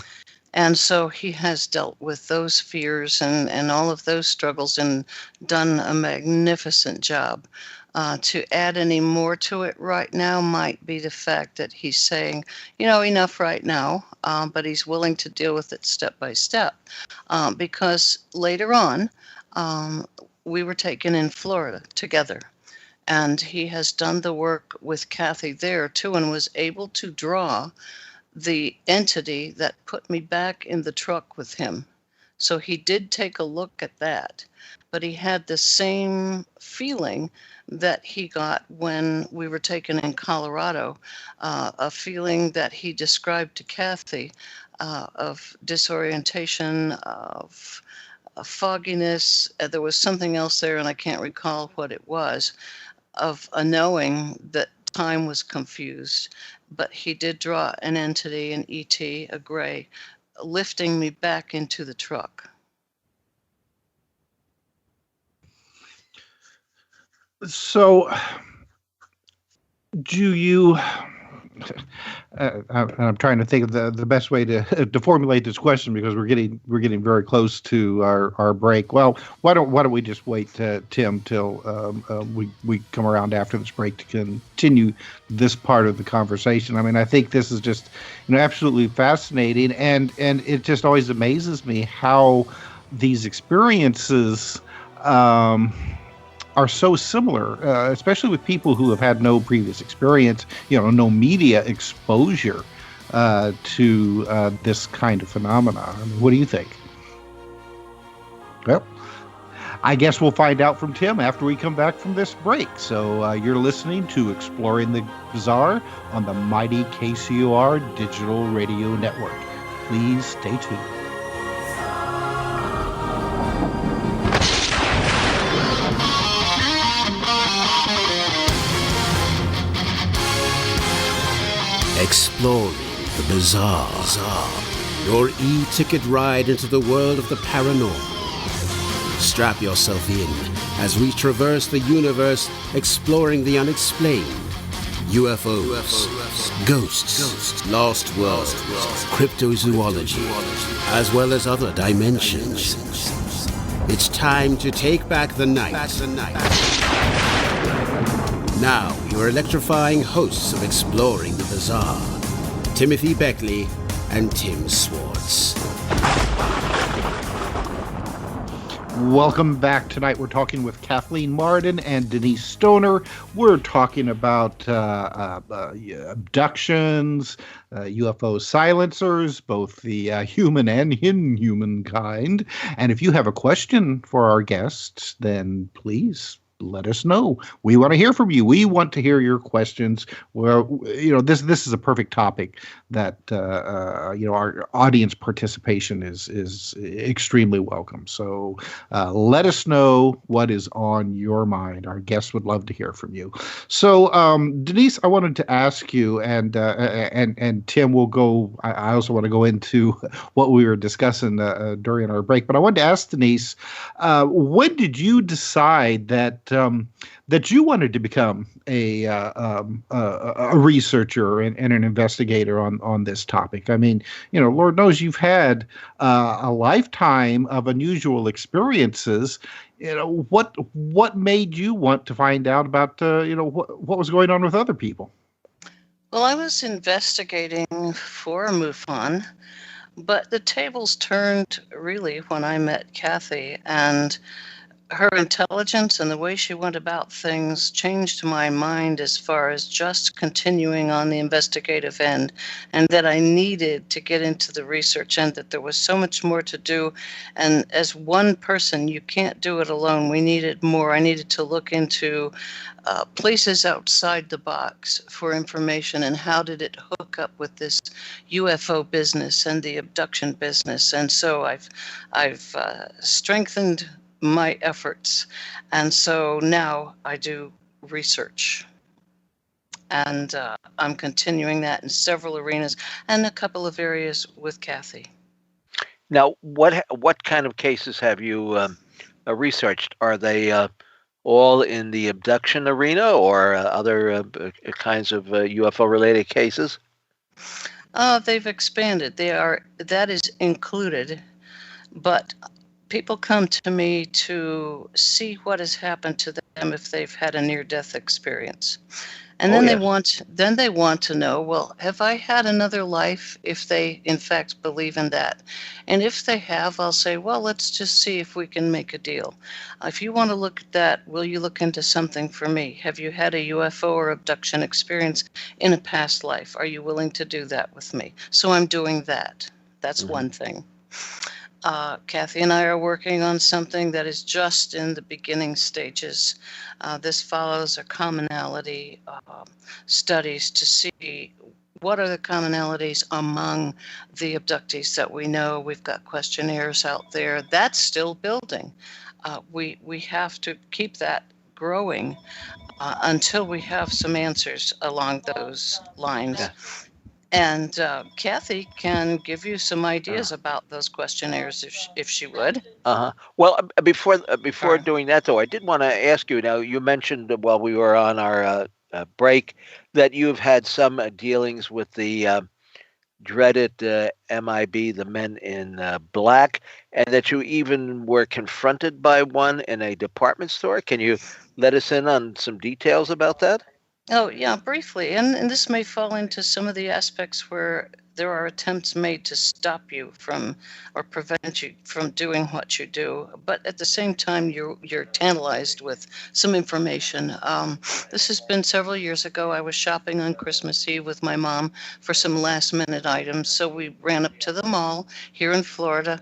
And so he has dealt with those fears and all of those struggles and done a magnificent job. To add any more to it right now might be the fact that he's saying, enough right now, but he's willing to deal with it step by step. Because later on, we were taken in Florida together. And he has done the work with Kathy there too and was able to draw the entity that put me back in the truck with him. So he did take a look at that, but he had the same feeling that he got when we were taken in Colorado, a feeling that he described to Kathy of disorientation, of fogginess. There was something else there, and I can't recall what it was, of a knowing that time was confused. But he did draw an entity, an ET, a gray, lifting me back into the truck. So, do you? I'm trying to think of the best way to formulate this question because we're getting very close to our break. Well, why don't we just wait, Tim, till we come around after this break to continue this part of the conversation. I mean, I think this is just absolutely fascinating, and it just always amazes me how these experiences are so similar, especially with people who have had no previous experience, no media exposure to this kind of phenomena. I mean, what do you think? Well, I guess we'll find out from Tim after we come back from this break. So you're listening to Exploring the Bizarre on the mighty KCOR Digital Radio Network. Please stay tuned. Exploring the bizarre. Your e-ticket ride into the world of the paranormal. Strap yourself in as we traverse the universe exploring the unexplained. UFOs, ghosts, lost worlds, cryptozoology, as well as other dimensions. It's time to take back the night. Now, your electrifying hosts of Exploring the Bizarre, Timothy Beckley and Tim Swartz. Welcome back. Tonight we're talking with Kathleen Marden and Denise Stoner. We're talking about abductions, UFO silencers, both the human and inhuman kind. And if you have a question for our guests, then please let us know. We want to hear from you. We want to hear your questions. Well, this is a perfect topic that our audience participation is extremely welcome. So let us know what is on your mind. Our guests would love to hear from you. So Denise, I wanted to ask you, and Tim will go. I also want to go into what we were discussing during our break. But I wanted to ask Denise, when did you decide that you wanted to become a researcher and an investigator on this topic? I mean, Lord knows you've had a lifetime of unusual experiences. What made you want to find out about what was going on with other people? Well, I was investigating for MUFON, but the tables turned really when I met Kathy, and her intelligence and the way she went about things changed my mind as far as just continuing on the investigative end, and that I needed to get into the research end, that there was so much more to do. And as one person, you can't do it alone. We needed more. I needed to look into places outside the box for information, and how did it hook up with this UFO business and the abduction business. And so I've strengthened my efforts, and so now I do research, and I'm continuing that in several arenas and a couple of areas with Kathy. Now, what kind of cases have you researched? Are they all in the abduction arena, or other kinds of UFO related cases? They've expanded. That is included, but people come to me to see what has happened to them if they've had a near-death experience. And then they want to know, well, have I had another life, if they in fact believe in that? And if they have, I'll say, well, let's just see if we can make a deal. If you want to look at that, will you look into something for me? Have you had a UFO or abduction experience in a past life? Are you willing to do that with me? So I'm doing that. That's one thing. Kathy and I are working on something that is just in the beginning stages. This follows a commonality studies to see what are the commonalities among the abductees that we know. We've got questionnaires out there. That's still building. We have to keep that growing until we have some answers along those lines. Yeah. And Kathy can give you some ideas about those questionnaires if she would. Well, before doing that, though, I did want to ask you. Now, you mentioned while we were on our break that you've had some dealings with the dreaded MIB, the Men in Black, and that you even were confronted by one in a department store. Can you let us in on some details about that? Oh, yeah, briefly. And this may fall into some of the aspects where there are attempts made to stop you from or prevent you from doing what you do. But at the same time, you're tantalized with some information. This has been several years ago. I was shopping on Christmas Eve with my mom for some last minute items. So we ran up to the mall here in Florida,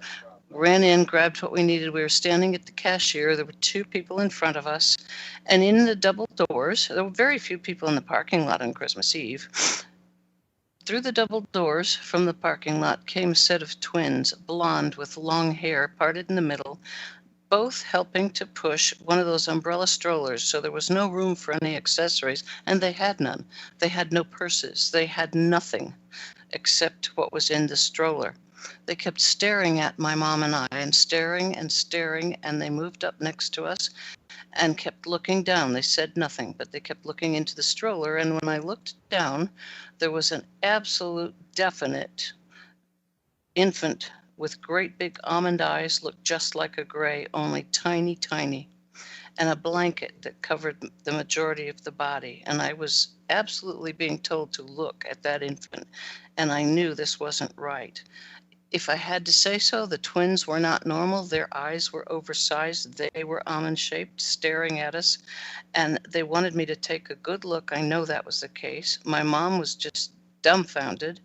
ran in, grabbed what we needed. We were standing at the cashier. There were two people in front of us. And in the double doors, there were very few people in the parking lot on Christmas Eve. Through the double doors from the parking lot came a set of twins, blonde with long hair parted in the middle, both helping to push one of those umbrella strollers. So there was no room for any accessories, and they had none. They had no purses. They had nothing except what was in the stroller. They kept staring at my mom and I, and staring, and they moved up next to us and kept looking down. They said nothing, but they kept looking into the stroller. And when I looked down, there was an absolute definite infant with great big almond eyes, looked just like a gray, only tiny, tiny, and a blanket that covered the majority of the body. And I was absolutely being told to look at that infant, and I knew this wasn't right. If I had to say so, the twins were not normal. Their eyes were oversized. They were almond-shaped, staring at us, and they wanted me to take a good look. I know that was the case. My mom was just dumbfounded.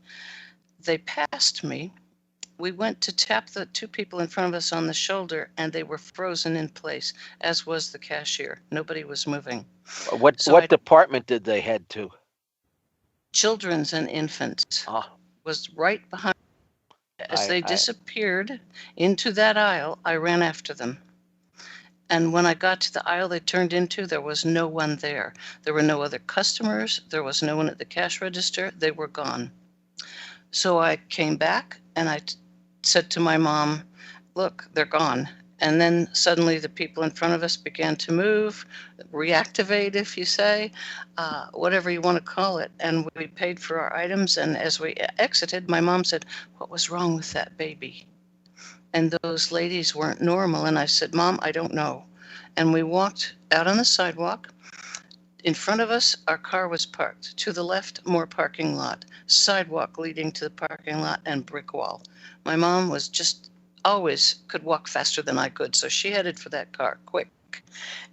They passed me. We went to tap the two people in front of us on the shoulder, and they were frozen in place, as was the cashier. Nobody was moving. What department did they head to? Children's and infants. Was right behind. As they disappeared into that aisle, I ran after them. And when I got to the aisle they turned into, there was no one there. There were no other customers. There was no one at the cash register. They were gone. So I came back and I said to my mom, look, they're gone. And then suddenly the people in front of us began to move, reactivate, if you say, whatever you want to call it. And we paid for our items. And as we exited, my mom said, what was wrong with that baby? And those ladies weren't normal. And I said, Mom, I don't know. And we walked out on the sidewalk. In front of us, our car was parked. To the left, more parking lot. Sidewalk leading to the parking lot and brick wall. My mom was just always could walk faster than I could, so she headed for that car quick.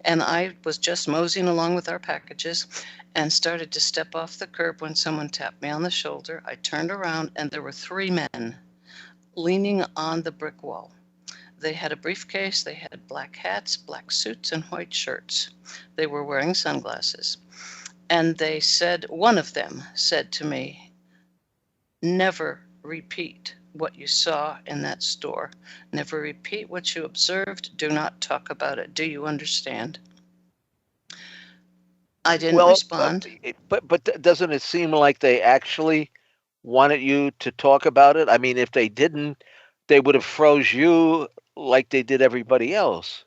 And I was just moseying along with our packages and started to step off the curb when someone tapped me on the shoulder. I turned around, and there were 3 men leaning on the brick wall. They had a briefcase, they had black hats, black suits, and white shirts. They were wearing sunglasses. And they said, one of them said to me, "Never repeat what you saw in that store. Never repeat what you observed. Do not talk about it. Do you understand?" I didn't respond. But doesn't it seem like they actually wanted you to talk about it? I mean, if they didn't, they would have froze you like they did everybody else.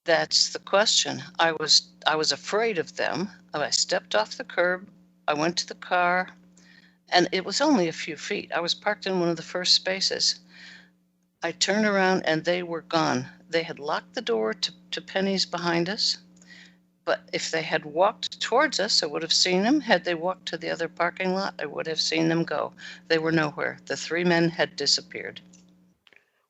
That's the question. I was afraid of them. I stepped off the curb. I went to the car, and it was only a few feet. I was parked in one of the first spaces. I turned around, and they were gone. They had locked the door to Penny's behind us. But if they had walked towards us, I would have seen them. Had they walked to the other parking lot, I would have seen them go. They were nowhere. The 3 men had disappeared.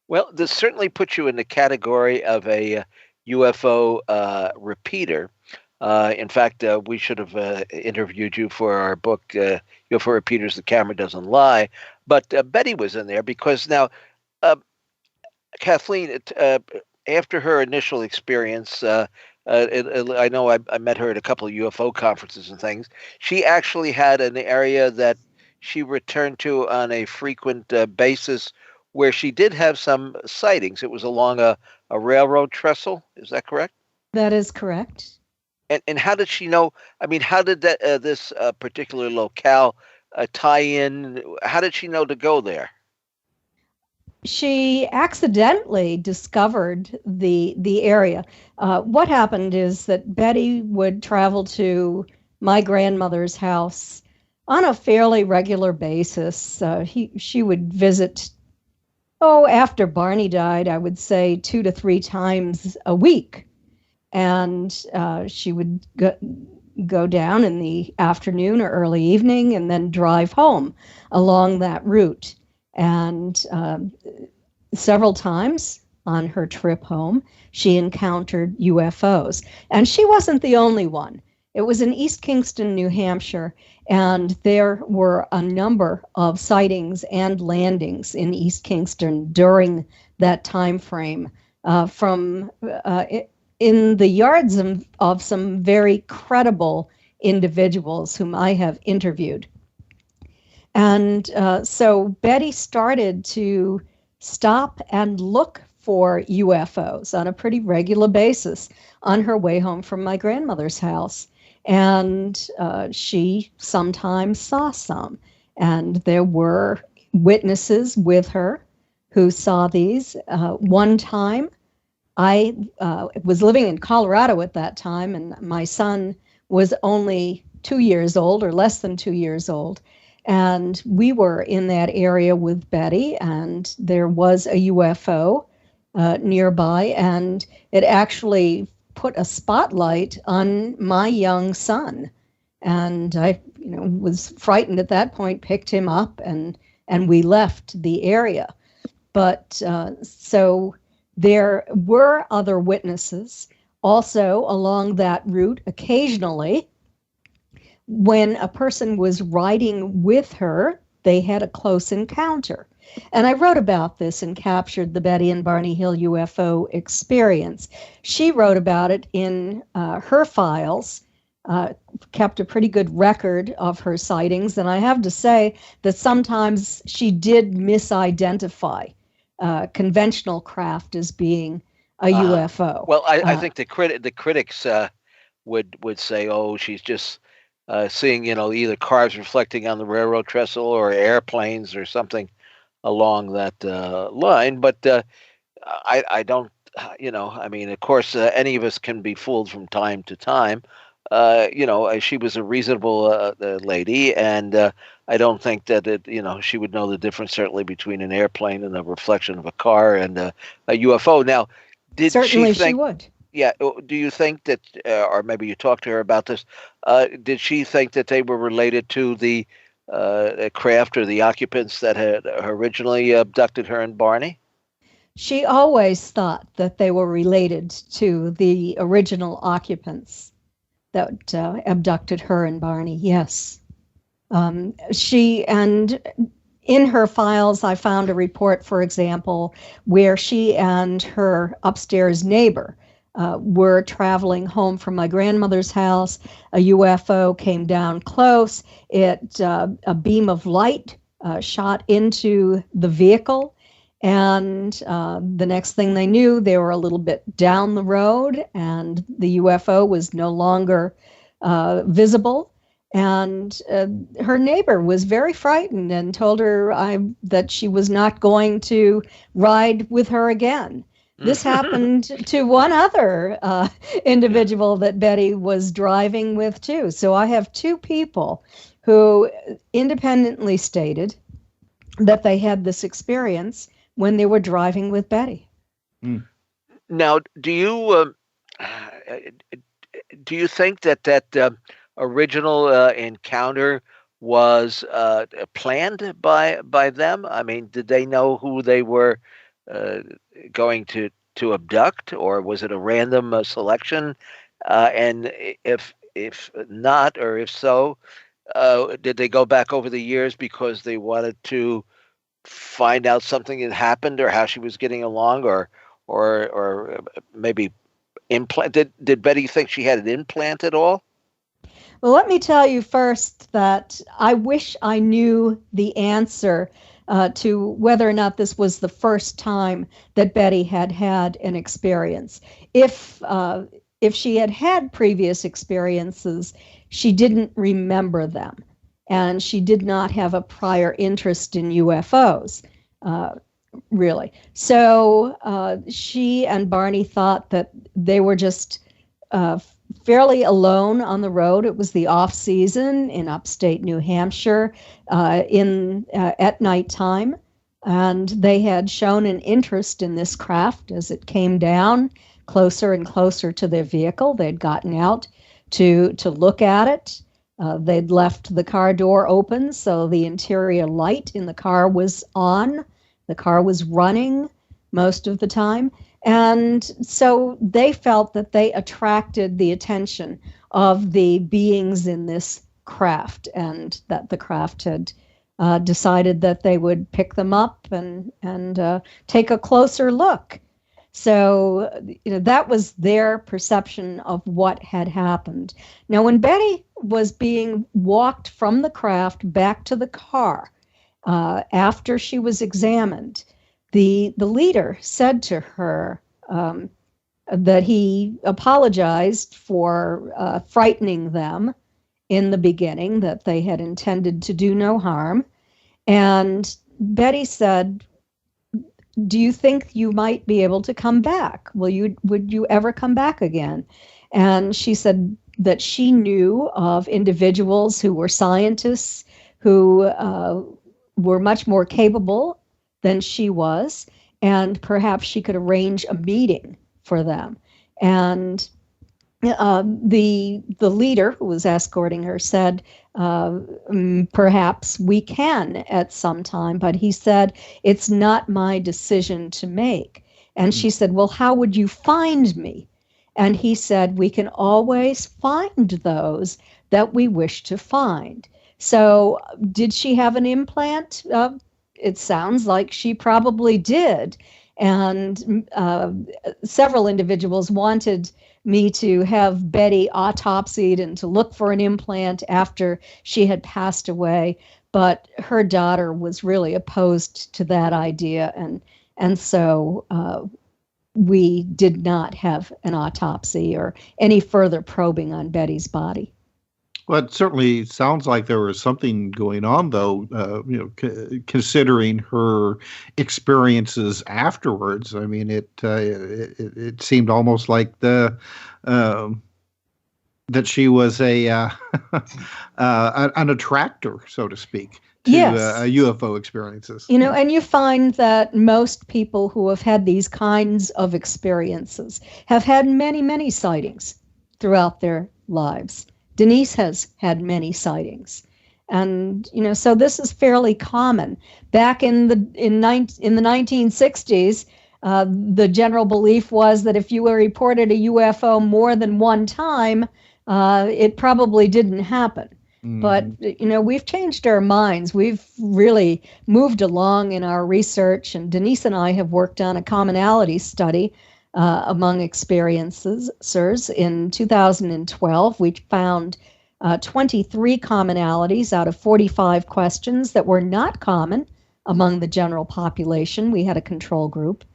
Well, this certainly puts you in the category of a UFO repeater. In fact, we should have interviewed you for our book, UFO Repeaters, The Camera Doesn't Lie. But Betty was in there because now, Kathleen, after her initial experience, I know I met her at a couple of UFO conferences and things. She actually had an area that she returned to on a frequent basis where she did have some sightings. It was along a railroad trestle. Is that correct? That is correct. And how did she know? I mean, how did that this particular locale tie in? How did she know to go there? She accidentally discovered the area. What happened is that Betty would travel to my grandmother's house on a fairly regular basis. She would visit, after Barney died, I would say 2 to 3 times a week. And she would go down in the afternoon or early evening and then drive home along that route. And several times on her trip home, she encountered UFOs. And she wasn't the only one. It was in East Kingston, New Hampshire, and there were a number of sightings and landings in East Kingston during that time frame in the yards of some very credible individuals whom I have interviewed. And so Betty started to stop and look for UFOs on a pretty regular basis on her way home from my grandmother's house. And she sometimes saw some. And there were witnesses with her who saw these. One time, I was living in Colorado at that time, and my son was only 2 years old, or less than 2 years old. And we were in that area with Betty, and there was a UFO nearby, and it actually put a spotlight on my young son. And I, was frightened at that point, picked him up, and we left the area. But so there were other witnesses also along that route occasionally. When a person was riding with her, they had a close encounter. And I wrote about this and captured the Betty and Barney Hill UFO experience. She wrote about it in her files, kept a pretty good record of her sightings. And I have to say that sometimes she did misidentify conventional craft as being a UFO. Well, I think the critics would say, "Oh, she's just seeing, either cars reflecting on the railroad trestle or airplanes or something along that line." But I don't, of course, any of us can be fooled from time to time. She was a reasonable lady, and I don't think that she would know the difference certainly between an airplane and a reflection of a car and a UFO. Now, did certainly she think? She would. Yeah. Do you think that, or maybe you talked to her about this? Did she think that they were related to the craft or the occupants that had originally abducted her and Barney? She always thought that they were related to the original occupants that abducted her and Barney. Yes. In her files, I found a report, for example, where she and her upstairs neighbor were traveling home from my grandmother's house. A UFO came down close. A beam of light shot into the vehicle. And the next thing they knew, they were a little bit down the road, and the UFO was no longer visible. And her neighbor was very frightened and told her that she was not going to ride with her again. This happened to one other individual that Betty was driving with, too. So I have two people who independently stated that they had this experience when they were driving with Betty. Now, do you think that original encounter was planned by them? I mean, did they know who they were going to abduct, or was it a random selection? And if not, or if so, did they go back over the years because they wanted to find out something had happened, or how she was getting along, or maybe implant? Did Betty think she had an implant at all? Well, let me tell you first that I wish I knew the answer to whether or not this was the first time that Betty had had an experience. If she had had previous experiences, she didn't remember them, and she did not have a prior interest in UFOs, really. So she and Barney thought that they were just fairly alone on the road. It was the off season in upstate New Hampshire at nighttime, and they had shown an interest in this craft as it came down closer and closer to their vehicle. They'd gotten out to look at it. They'd left the car door open, so the interior light in the car was on. The car was running most of the time. And so they felt that they attracted the attention of the beings in this craft, and that the craft had decided that they would pick them up and take a closer look. So that was their perception of what had happened. Now, when Betty was being walked from the craft back to the car after she was examined, the leader said to her that he apologized for frightening them in the beginning, that they had intended to do no harm. And Betty said, "Do you think you might be able to come back? Would you ever come back again?" And she said that she knew of individuals who were scientists who were much more capable than she was, and perhaps she could arrange a meeting for them. And the leader who was escorting her said, perhaps we can at some time, but he said, it's not my decision to make. And she said, well, how would you find me? And he said, we can always find those that we wish to find. So did she have an implant? It sounds like she probably did. And several individuals wanted me to have Betty autopsied and to look for an implant after she had passed away. But her daughter was really opposed to that idea. And so we did not have an autopsy or any further probing on Betty's body. Well, it certainly sounds like there was something going on, though, considering her experiences afterwards. I mean, it seemed almost like that she was an attractor, so to speak, to UFO experiences. And you find that most people who have had these kinds of experiences have had many, many sightings throughout their lives. Denise has had many sightings, and so this is fairly common. Back in the 1960s, The general belief was that if you reported a UFO more than one time, it probably didn't happen. But, we've changed our minds. We've really moved along in our research, and Denise and I have worked on a commonalities study among experiencers. In 2012, we found 23 commonalities out of 45 questions that were not common among the general population. We had a control group.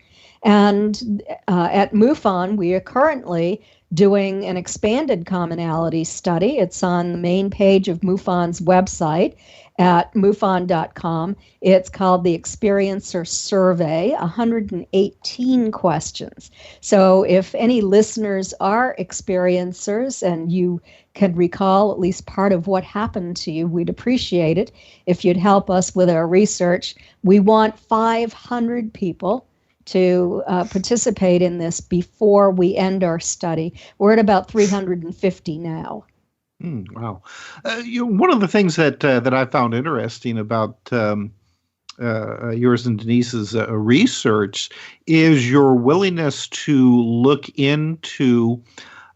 And at MUFON, we are currently doing an expanded commonality study. It's on the main page of MUFON's website at MUFON.com. It's called the Experiencer Survey, 118 questions. So if any listeners are experiencers and you can recall at least part of what happened to you, we'd appreciate it if you'd help us with our research. We want 500 people to participate in this before we end our study. We're at about 350 now. Wow. One of the things that I found interesting about yours and Denise's research is your willingness to look into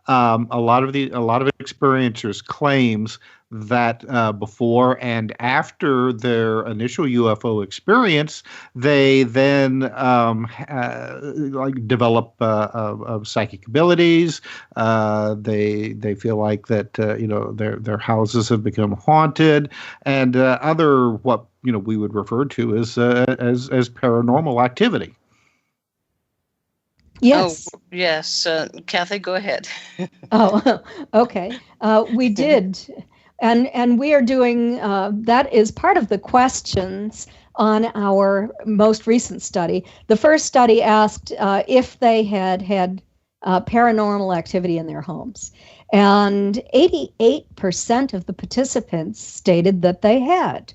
a lot of experiencers' claims that before and after their initial UFO experience, they then develop psychic abilities. They feel like that their houses have become haunted, and other what we would refer to as paranormal activity. Yes. Oh, yes. Kathy, go ahead. Oh, okay. We did. And we are doing, that is part of the questions on our most recent study. The first study asked if they had paranormal activity in their homes. And 88% of the participants stated that they had.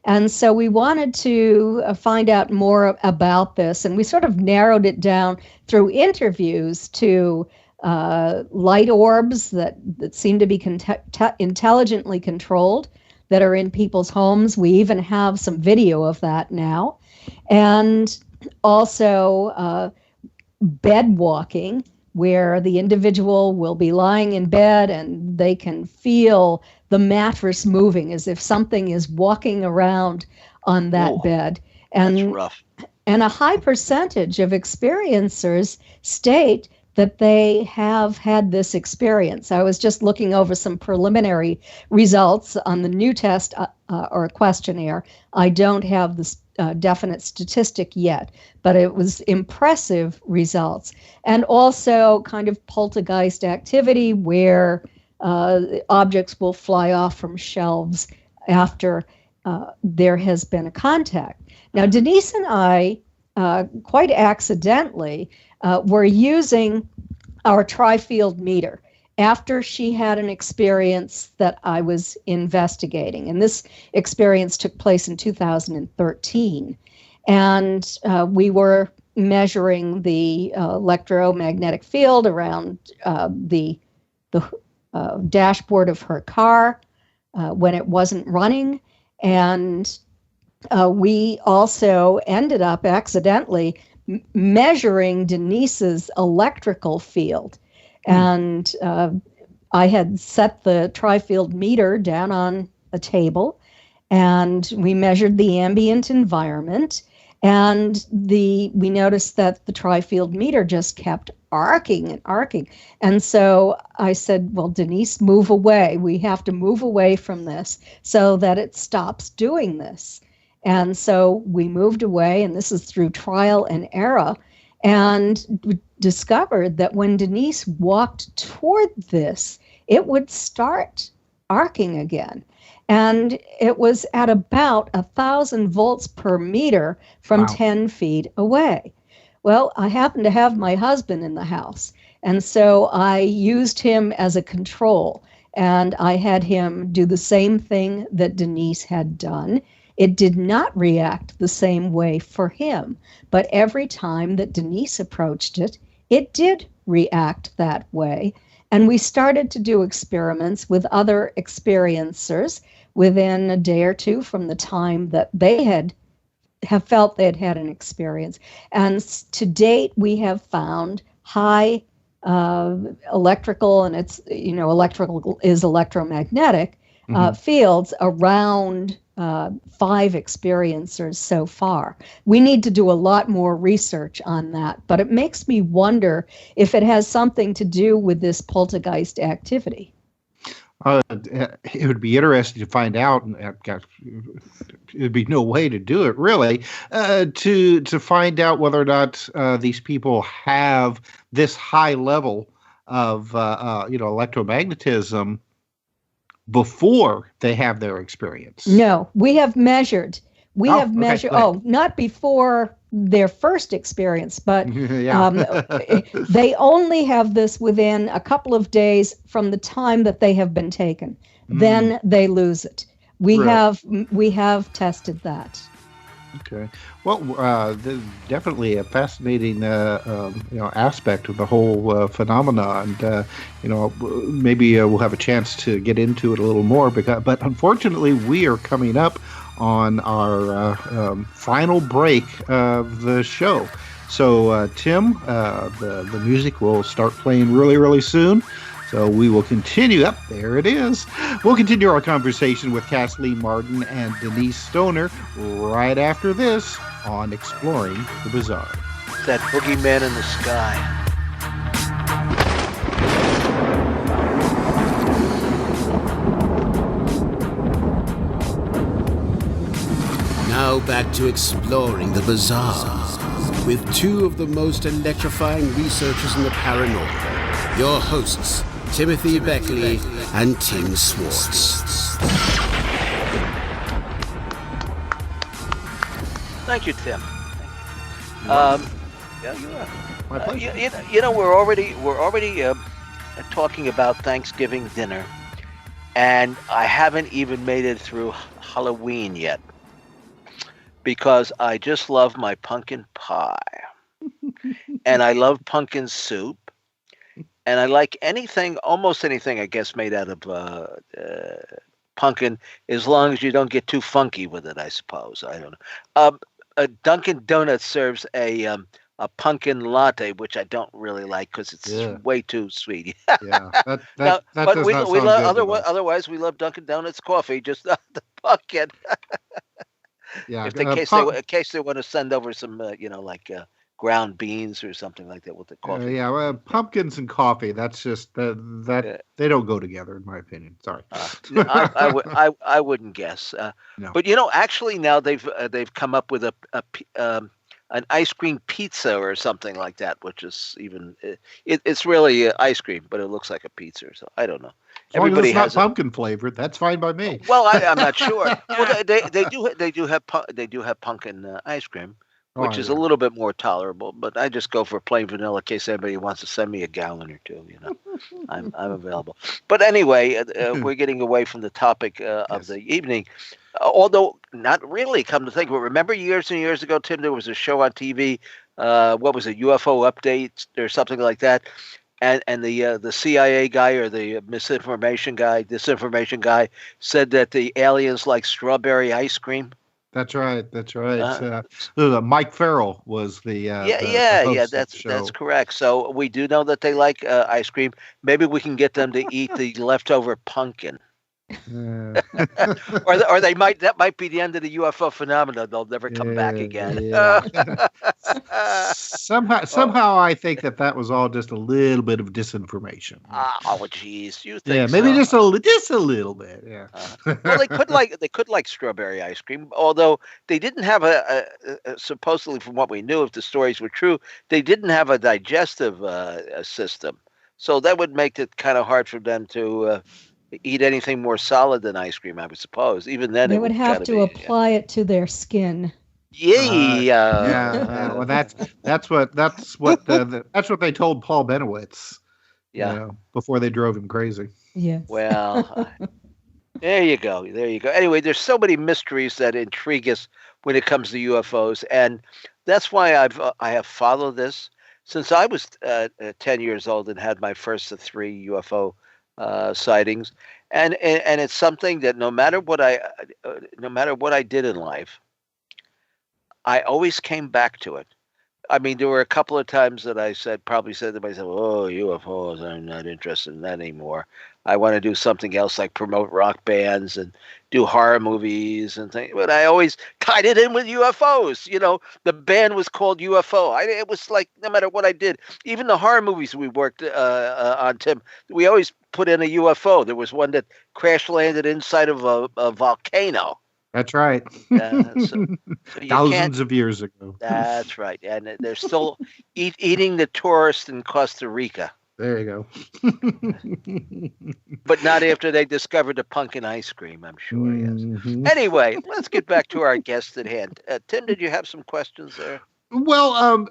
And so we wanted to find out more about this. And we sort of narrowed it down through interviews to light orbs that seem to be intelligently controlled that are in people's homes. We even have some video of that now. And also bed walking, where the individual will be lying in bed and they can feel the mattress moving as if something is walking around on that bed. And that's rough. And a high percentage of experiencers state that they have had this experience. I was just looking over some preliminary results on the new test or questionnaire. I don't have the definite statistic yet, but it was impressive results. And also kind of poltergeist activity where objects will fly off from shelves after there has been a contact. Now, Denise and I, quite accidentally, were using our tri-field meter after she had an experience that I was investigating. And this experience took place in 2013. And we were measuring the electromagnetic field around the dashboard of her car when it wasn't running. And we also ended up accidentally measuring Denise's electrical field. And I had set the tri-field meter down on a table, and we measured the ambient environment, and we noticed that the tri-field meter just kept arcing and arcing. And so I said, well, Denise, move away. We have to move away from this so that it stops doing this. And so we moved away, and this is through trial and error, and discovered that when Denise walked toward this, it would start arcing again. And it was at about 1,000 volts per meter from 10 feet away. Well, I happened to have my husband in the house, and so I used him as a control, and I had him do the same thing that Denise had done. It did not react the same way for him, but every time that Denise approached it, it did react that way. And we started to do experiments with other experiencers within a day or two from the time that they had have felt they'd had an experience. And to date, we have found high electrical, and it's, electrical is electromagnetic fields around 5 experiencers so far. We need to do a lot more research on that, but it makes me wonder if it has something to do with this poltergeist activity. It would be interesting to find out, and it'd be no way to do it really, to find out whether or not these people have this high level of electromagnetism before they have their experience. No, we have measured. Okay, not before their first experience, but Yeah. they only have this within a couple of days from the time that they have been taken. Then they lose it. We have tested that. Okay. Well, definitely a fascinating, aspect of the whole phenomenon. And maybe we'll have a chance to get into it a little more. But unfortunately, we are coming up on our final break of the show. So, Tim, the music will start playing really, really soon. So we will continue. There it is. We'll continue our conversation with Kathleen Marden and Denise Stoner right after this on Exploring the Bizarre. That boogeyman in the sky. Now back to Exploring the Bizarre with 2 of the most electrifying researchers in the paranormal. Your hosts, Timothy Beckley and Tim Swartz. Thank you, Tim. Yeah, you are. My pleasure. We're already talking about Thanksgiving dinner, and I haven't even made it through Halloween yet because I just love my pumpkin pie, and I love pumpkin soup. And I like almost anything, I guess, made out of pumpkin, as long as you don't get too funky with it, I suppose. I don't know. Dunkin' Donuts serves a pumpkin latte, which I don't really like because it's way too sweet. Yeah, that does not sound good. Otherwise, we love Dunkin' Donuts coffee, just not the pumpkin. Yeah, in case they want to send over some, ground beans or something like that with the coffee. Pumpkins and coffee. That's just that they don't go together, in my opinion. Sorry. I wouldn't guess. No. But actually now they've come up with an ice cream pizza or something like that, which is even it's really ice cream, but it looks like a pizza. So I don't know. Everybody has pumpkin flavored. That's fine by me. Well, I'm not sure. Well, they do have pumpkin ice cream, which is a little bit more tolerable, but I just go for plain vanilla in case anybody wants to send me a gallon or two. I'm available. But anyway, we're getting away from the topic of the evening, although not really. Come to think of it, remember years and years ago, Tim, there was a show on TV. What was it, UFO Updates or something like that? And the CIA guy or the disinformation guy said that the aliens like strawberry ice cream. That's right. Mike Farrell was the host of the show. That's correct. So we do know that they like ice cream. Maybe we can get them to eat the leftover pumpkin. Or that might be the end of the UFO phenomena. They'll never come back again. Yeah. Somehow I think that was all just a little bit of disinformation. Oh, geez, you think? Yeah, maybe just a little bit. Yeah. Well, they could like strawberry ice cream, although they didn't have a supposedly, from what we knew, if the stories were true, they didn't have a digestive system, so that would make it kind of hard for them to eat anything more solid than ice cream, I would suppose. Even then, they would have to apply it to their skin. Yeah. Well, that's what they told Paul Benowitz. Yeah. Before they drove him crazy. Yes. Well, there you go. Anyway, there's so many mysteries that intrigue us when it comes to UFOs, and that's why I have followed this since I was 10 years old and had my first of 3 UFO sightings, and it's something that no matter what I did in life, I always came back to it. I mean, there were a couple of times that I probably said to myself, "Oh, UFOs, I'm not interested in that anymore. I want to do something else, like promote rock bands and do horror movies and things." But I always tied it in with UFOs. The band was called UFO. It was like no matter what I did, even the horror movies we worked on, Tim, we always put in a UFO. There was one that crash landed inside of a volcano. That's right. So Thousands of years ago. That's right. And they're still eating the tourist in Costa Rica. There you go. But not after they discovered the pumpkin ice cream, I'm sure. Mm-hmm. Yes. Anyway, let's get back to our guest at hand. Tim, did you have some questions there? Well,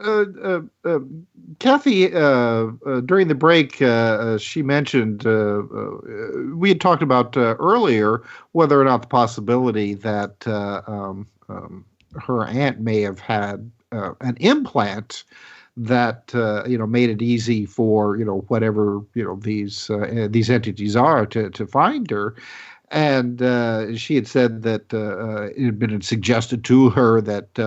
Kathy, during the break, she mentioned we had talked about earlier whether or not the possibility that her aunt may have had an implant that made it easy for whatever these entities are to find her. And she had said that it had been suggested to her that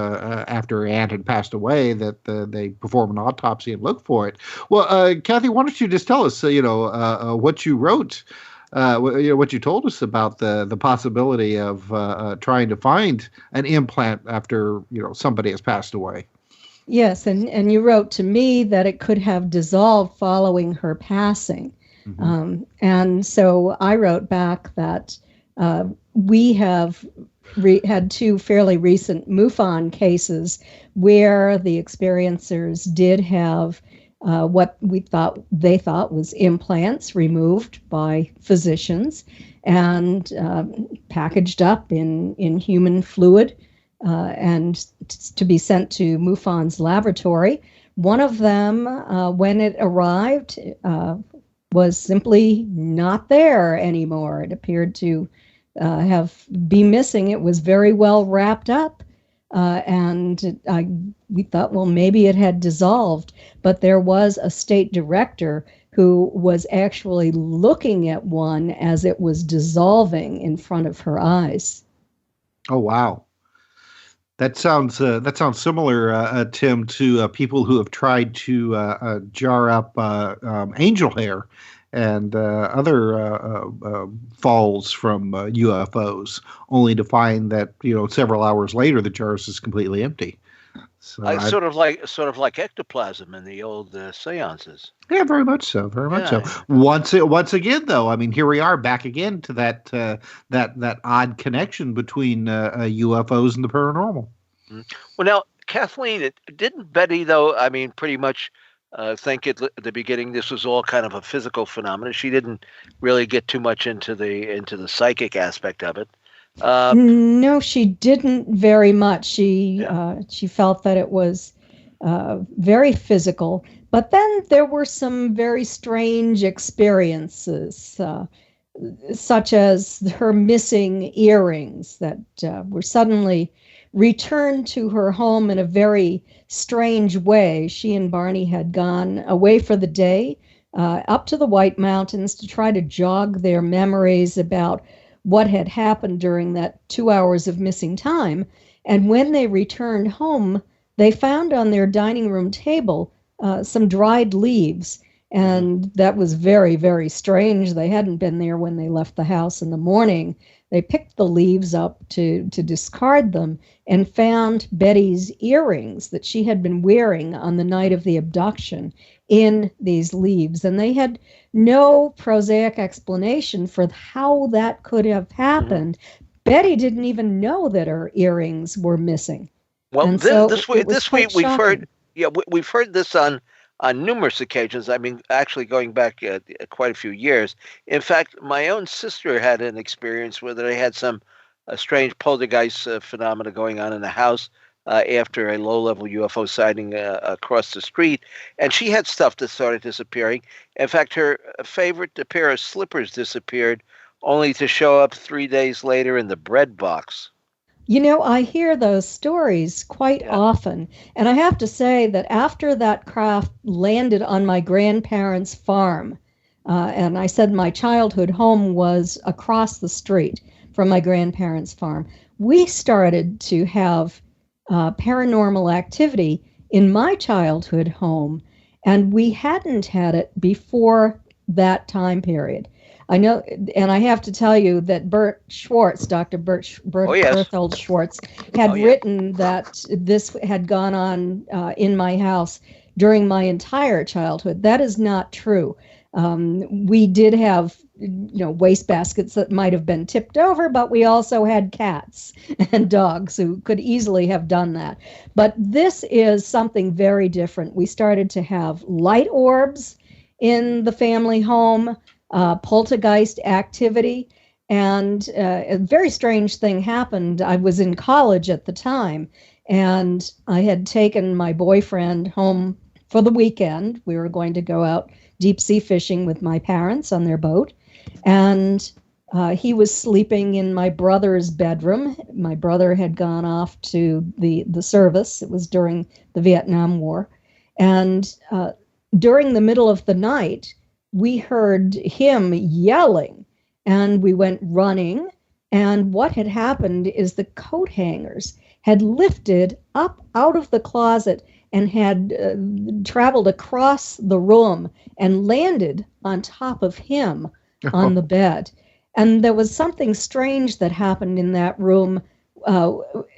after her aunt had passed away, that they perform an autopsy and look for it. Well, Kathy, why don't you just tell us, what you wrote, what you told us about the possibility of trying to find an implant after somebody has passed away. Yes, and you wrote to me that it could have dissolved following her passing. Mm-hmm. And so I wrote back that we have had two fairly recent MUFON cases where the experiencers did have what they thought was implants removed by physicians and packaged up in human fluid and to be sent to MUFON's laboratory. One of them, when it arrived, was simply not there anymore. It appeared to be missing. It was very well wrapped up, and we thought, well, maybe it had dissolved. But there was a state director who was actually looking at one as it was dissolving in front of her eyes. Oh, wow. That sounds similar, Tim, to people who have tried to jar up angel hair and other falls from UFOs, only to find that several hours later the jar is completely empty. So sort of like ectoplasm in the old seances. Yeah, very much so. Very much so. Once again, though, I mean, here we are back again to that odd connection between UFOs and the paranormal. Well, now, Kathleen, didn't Betty, though? I mean, pretty much think at the beginning this was all kind of a physical phenomenon. She didn't really get too much into the psychic aspect of it. No, she didn't very much. She felt that it was very physical, but then there were some very strange experiences, such as her missing earrings that were suddenly returned to her home in a very strange way. She and Barney had gone away for the day, up to the White Mountains to try to jog their memories about what had happened during that 2 hours of missing time. And when they returned home, they found on their dining room table some dried leaves. And that was very, very strange. They hadn't been there when they left the house in the morning. They picked the leaves up to discard them and found Betty's earrings that she had been wearing on the night of the abduction in these leaves. And they had no prosaic explanation for how that could have happened. Mm-hmm. Betty didn't even know that her earrings were missing. Well, this week we've heard this on numerous occasions. I mean, actually going back quite a few years. In fact, my own sister had an experience where they had some strange poltergeist phenomena going on in the house after a low-level UFO sighting across the street. And she had stuff that started disappearing. In fact, her favorite pair of slippers disappeared, only to show up 3 days later in the bread box. I hear those stories quite often. And I have to say that after that craft landed on my grandparents' farm, and I said my childhood home was across the street from my grandparents' farm, we started to have paranormal activity in my childhood home, and we hadn't had it before that time period. I know, and I have to tell you that Bert Schwartz, Dr. Berthold Schwartz, had written that this had gone on in my house during my entire childhood. That is not true. We did have, waste baskets that might have been tipped over, but we also had cats and dogs who could easily have done that. But this is something very different. We started to have light orbs in the family home, poltergeist activity, and a very strange thing happened. I was in college at the time, and I had taken my boyfriend home for the weekend. We were going to go out deep sea fishing with my parents on their boat, and he was sleeping in my brother's bedroom. My brother had gone off to the service. It was during the Vietnam War, and during the middle of the night, we heard him yelling, and we went running. And what had happened is the coat hangers had lifted up out of the closet and had traveled across the room and landed on top of him on the bed. And there was something strange that happened in that room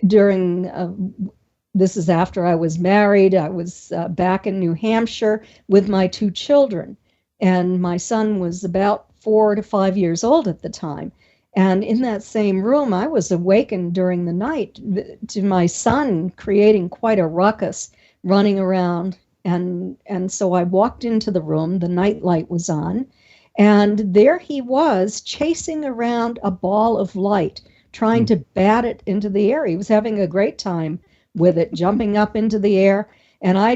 during this is after I was married. I was back in New Hampshire with my 2 children. And my son was about 4 to 5 years old at the time. And in that same room, I was awakened during the night to my son creating quite a ruckus, running around. And so I walked into the room, the night light was on, and there he was chasing around a ball of light, trying to bat it into the air. He was having a great time with it, jumping up into the air. And I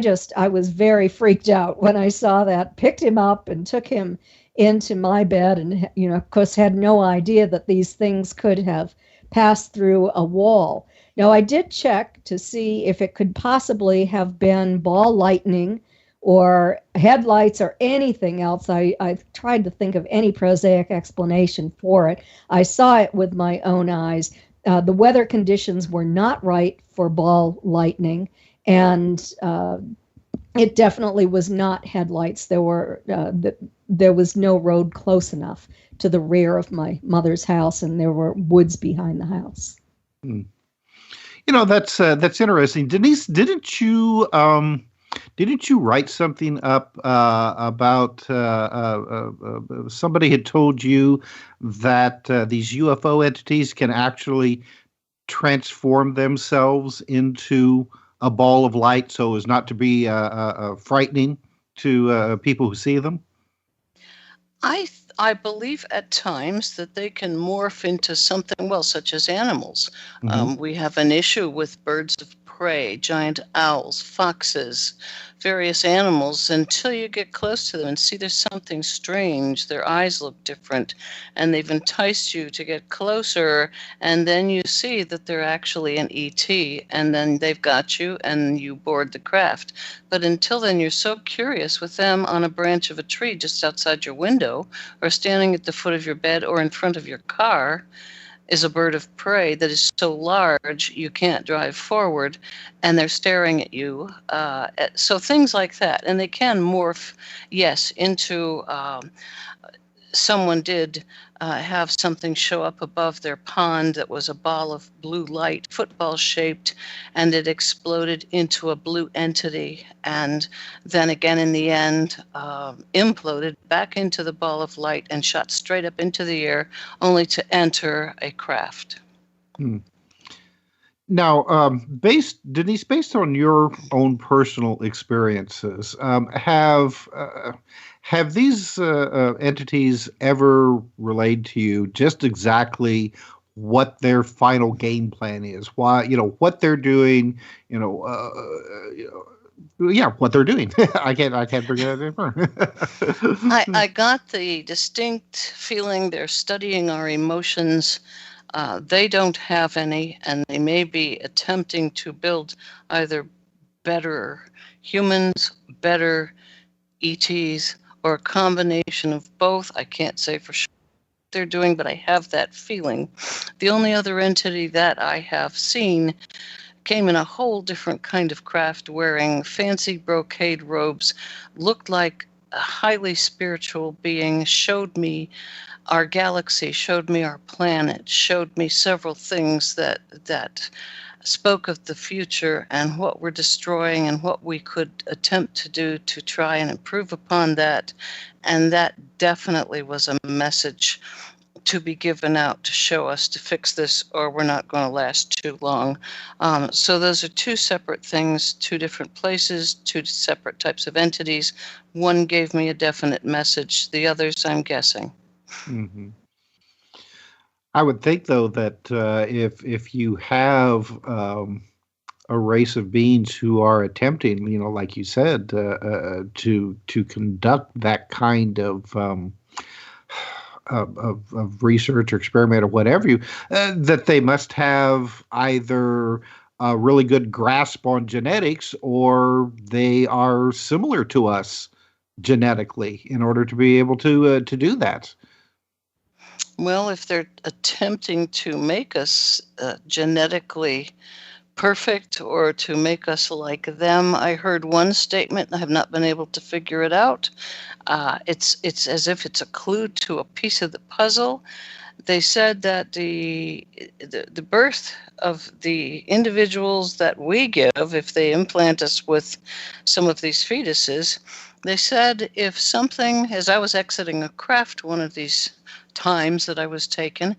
was very freaked out when I saw that, picked him up and took him into my bed, and, of course, had no idea that these things could have passed through a wall. Now, I did check to see if it could possibly have been ball lightning or headlights or anything else. I tried to think of any prosaic explanation for it. I saw it with my own eyes. The weather conditions were not right for ball lightning, and it definitely was not headlights. There was no road close enough to the rear of my mother's house, and there were woods behind the house. That's interesting. Denise, didn't you write something up about somebody had told you that these UFO entities can actually transform themselves into a ball of light so as not to be frightening to people who see them? I believe at times that they can morph into something, such as animals. We have an issue with birds of prey, giant owls, foxes, various animals. Until you get close to them and see there's something strange, their eyes look different, and they've enticed you to get closer, and then you see that they're actually an ET, and then they've got you and you board the craft. But until then, you're so curious with them on a branch of a tree just outside your window, or standing at the foot of your bed or in front of your car is a bird of prey that is so large you can't drive forward, and they're staring at you. So things like that. And they can morph, yes, into someone did have something show up above their pond that was a ball of blue light, football shaped, and it exploded into a blue entity, and then again in the end imploded back into the ball of light and shot straight up into the air, only to enter a craft. Now, Denise, based on your own personal experiences, have these entities ever relayed to you just exactly what their final game plan is? Why, what they're doing? What they're doing. I can't bring it up. I got the distinct feeling they're studying our emotions. They don't have any, and they may be attempting to build either better humans, better ETs, or a combination of both. I can't say for sure what they're doing, but I have that feeling. The only other entity that I have seen came in a whole different kind of craft, wearing fancy brocade robes, looked like a highly spiritual being, showed me our galaxy, showed me our planet, showed me several things that spoke of the future and what we're destroying and what we could attempt to do to try and improve upon that. And that definitely was a message to be given out to show us to fix this, or we're not going to last too long. So those are two separate things, two different places, two separate types of entities. One gave me a definite message, the others I'm guessing. Mm-hmm. I would think, though, that if you have a race of beings who are attempting, like you said, to conduct that kind of research or experiment or whatever, that they must have either a really good grasp on genetics, or they are similar to us genetically in order to be able to do that. Well, if they're attempting to make us genetically perfect or to make us like them, I heard one statement, I have not been able to figure it out. It's as if it's a clue to a piece of the puzzle. They said that the birth of the individuals that we give, if they implant us with some of these fetuses, they said if something, as I was exiting a craft one of these times that I was taken,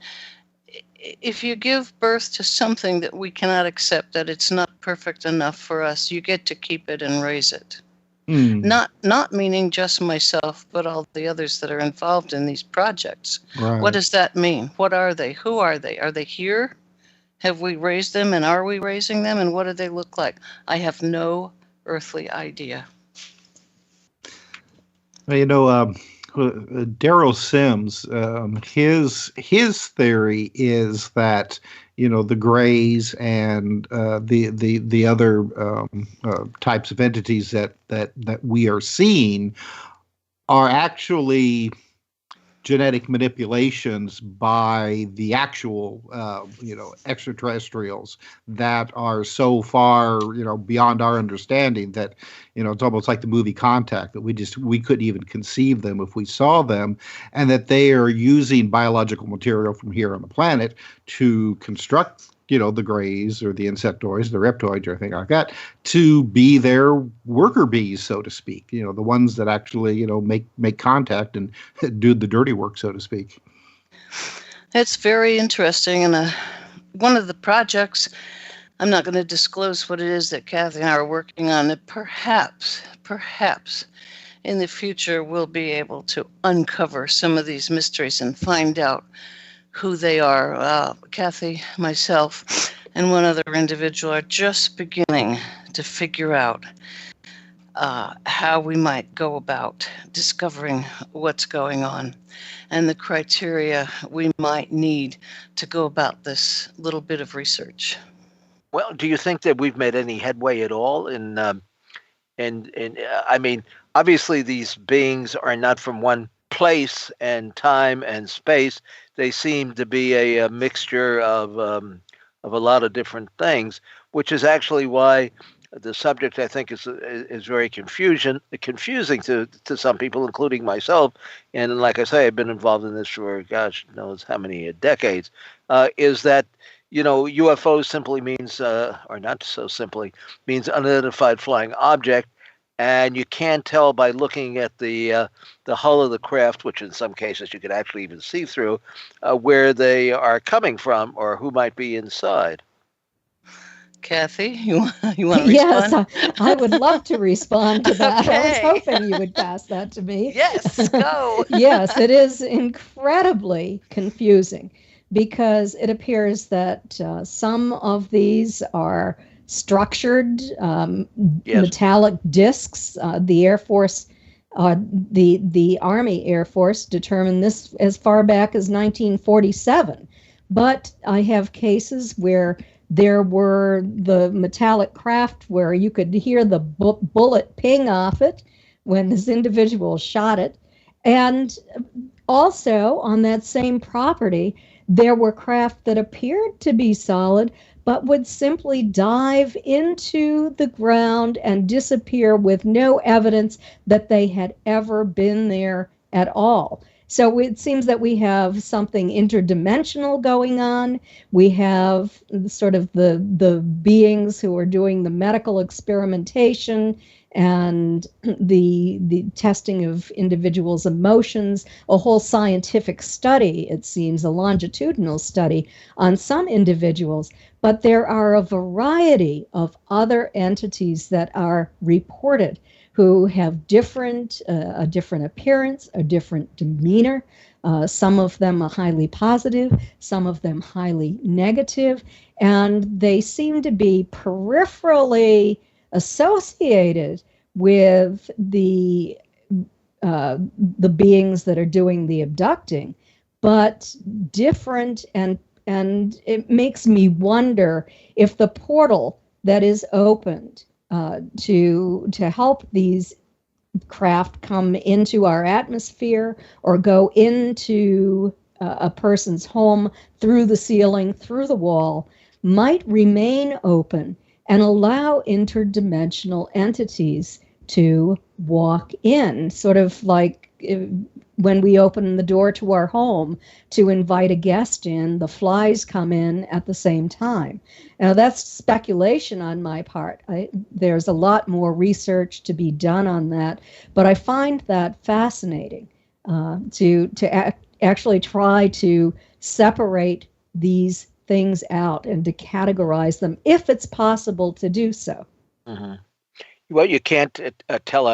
if you give birth to something that we cannot accept, that it's not perfect enough for us, you get to keep it and raise it. Not meaning just myself, but all the others that are involved in these projects. Right. What does that mean? What are they? Who are they? Are they here? Have we raised them, and are we raising them? And what do they look like? I have no earthly idea. Well, Daryl Sims, his theory is that the Greys and the other types of entities that we are seeing are actually genetic manipulations by the actual extraterrestrials that are so far beyond our understanding that it's almost like the movie Contact, that we couldn't even conceive them if we saw them, and that they are using biological material from here on the planet to construct the Greys or the insectoids, the reptoids, or anything like that, to be their worker bees, so to speak. The ones that actually, make contact and do the dirty work, so to speak. It's very interesting. And one of the projects, I'm not going to disclose what it is that Kathy and I are working on, that perhaps in the future we'll be able to uncover some of these mysteries and find out who they are. Kathy, myself, and one other individual are just beginning to figure out how we might go about discovering what's going on and the criteria we might need to go about this little bit of research. Well, do you think that we've made any headway at all in I mean, obviously these beings are not from one place and time and space. They seem to be a mixture of a lot of different things, which is actually why the subject, I think, is very confusing to some people, including myself. And like I say, I've been involved in this for gosh knows how many decades. Is that UFO simply means, or not so simply, means unidentified flying object. And you can't tell by looking at the hull of the craft, which in some cases you could actually even see through, where they are coming from or who might be inside. Kathy, you want to respond? Yes, I would love to respond to that. Okay. I was hoping you would pass that to me. Yes, go. Yes, it is incredibly confusing because it appears that some of these are structured metallic discs. The Air Force, the Army Air Force determined this as far back as 1947. But I have cases where there were the metallic craft where you could hear the bullet ping off it when this individual shot it. And also on that same property, there were craft that appeared to be solid, but would simply dive into the ground and disappear with no evidence that they had ever been there at all. So it seems that we have something interdimensional going on. We have sort of the beings who are doing the medical experimentation and the testing of individuals' emotions, a whole scientific study, it seems, a longitudinal study on some individuals. But there are a variety of other entities that are reported who have a different appearance, a different demeanor. Some of them are highly positive, some of them highly negative, and they seem to be peripherally associated with the beings that are doing the abducting, but different, and it makes me wonder if the portal that is opened to help these craft come into our atmosphere or go into a person's home through the ceiling, through the wall, might remain open and allow interdimensional entities to walk in, sort of like when we open the door to our home to invite a guest in, the flies come in at the same time. Now, that's speculation on my part. There's a lot more research to be done on that, but I find that fascinating to actually try to separate these things out and to categorize them, if it's possible to do so. Mm-hmm. Well, you can't tell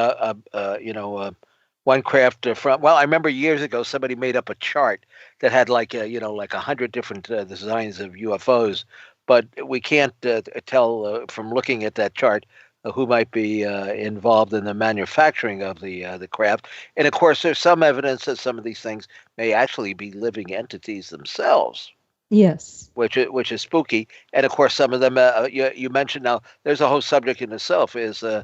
one craft from. Well, I remember years ago somebody made up a chart that had like 100 different designs of UFOs, but we can't tell from looking at that chart who might be involved in the manufacturing of the craft. And of course, there's some evidence that some of these things may actually be living entities themselves. Yes, which is spooky. And of course, some of them you mentioned. Now, there's a whole subject in itself, is the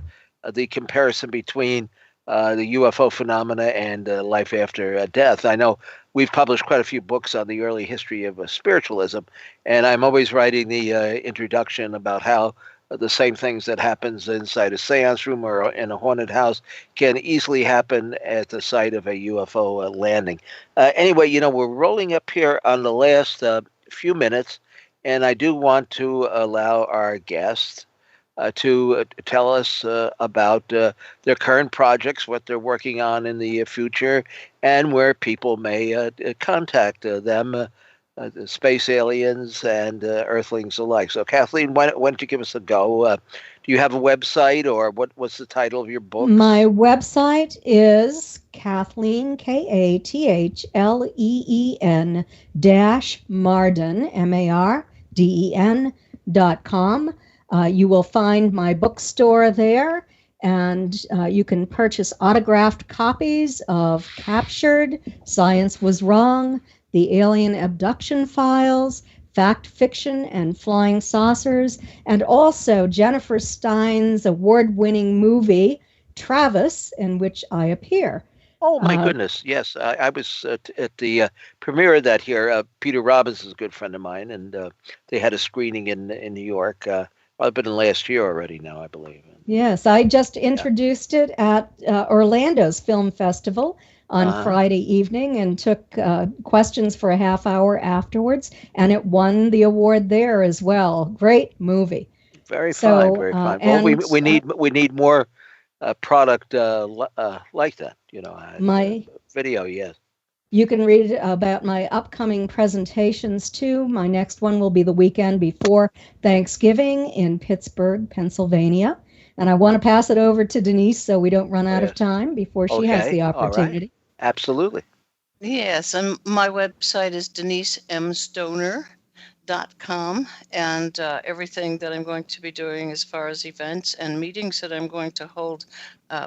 comparison between the UFO phenomena and life after death. I know we've published quite a few books on the early history of spiritualism, and I'm always writing the introduction about how the same things that happens inside a seance room or in a haunted house can easily happen at the site of a UFO landing. Anyway, we're rolling up here on the last few minutes, and I do want to allow our guests to tell us about their current projects, what they're working on in the future, and where people may contact them, the space aliens and Earthlings alike. So, Kathleen, why don't you give us a go? Do you have a website, or what's the title of your book? My website is Kathleen, KATHLEEN Marden, MARDEN.com. You will find my bookstore there, and you can purchase autographed copies of Captured, Science Was Wrong, the Alien Abduction Files, Fact, Fiction, and Flying Saucers, and also Jennifer Stein's award-winning movie, Travis, in which I appear. Oh, my goodness. Yes, I was at the premiere of that here. Peter Robbins is a good friend of mine, and they had a screening in New York. I've been in last year already now, I believe. Yes, I just introduced it at Orlando's Film Festival on Friday evening and took questions for a half hour afterwards, and it won the award there as well. Great movie. Very fine, very fine. Well, we need more product like that, my video, yes. You can read about my upcoming presentations too. My next one will be the weekend before Thanksgiving in Pittsburgh, Pennsylvania. And I want to pass it over to Denise so we don't run out of time before she has the opportunity. Right. Absolutely. Yes, and my website is DeniseMStoner.com, and everything that I'm going to be doing as far as events and meetings that I'm going to hold,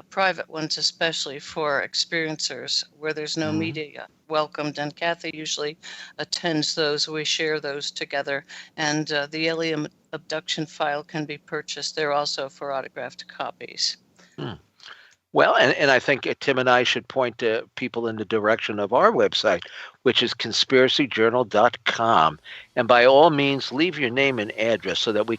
private ones especially for experiencers where there's no media welcomed, and Kathy usually attends those. We share those together, and the Alien Abudction File can be purchased there also for autographed copies. Well, and I think Tim and I should point to people in the direction of our website, which is conspiracyjournal.com. And by all means, leave your name and address so that we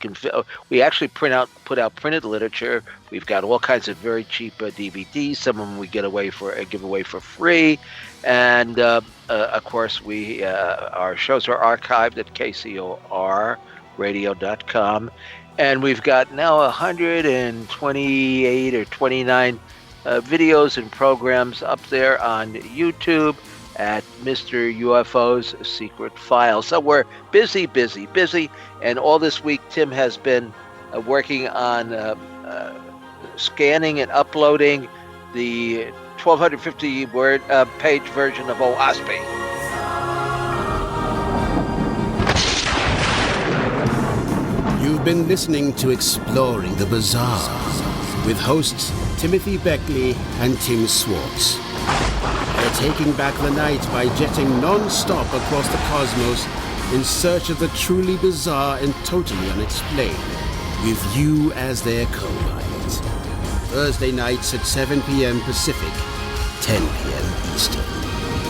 actually put out printed literature. We've got all kinds of very cheap DVDs. Some of them we give away for free. And of course, our shows are archived at kcorradio.com. And we've got now 128 or 29 videos and programs up there on YouTube at Mr. UFO's Secret Files. So we're busy. And all this week, Tim has been working on scanning and uploading the 1,250 page version of OWASP. You've been listening to Exploring the Bizarre with hosts Timothy Beckley and Tim Swartz. They're taking back the night by jetting non-stop across the cosmos in search of the truly bizarre and totally unexplained, with you as their co-pilot. Thursday nights at 7 p.m. Pacific, 10 p.m. Eastern,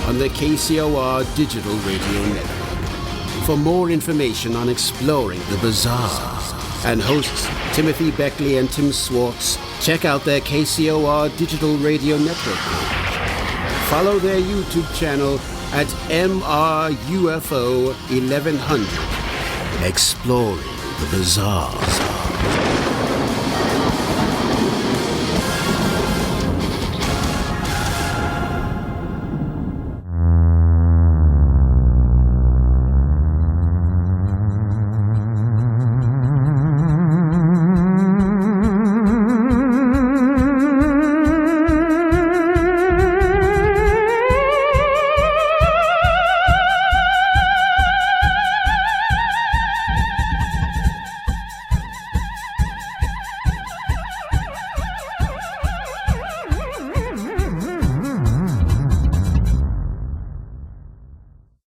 on the KCOR Digital Radio Network. For more information on Exploring the Bizarre and hosts Timothy Beckley and Tim Swartz, check out their KCOR Digital Radio Network page. Follow their YouTube channel at MRUFO 1100. Exploring the Bizarre.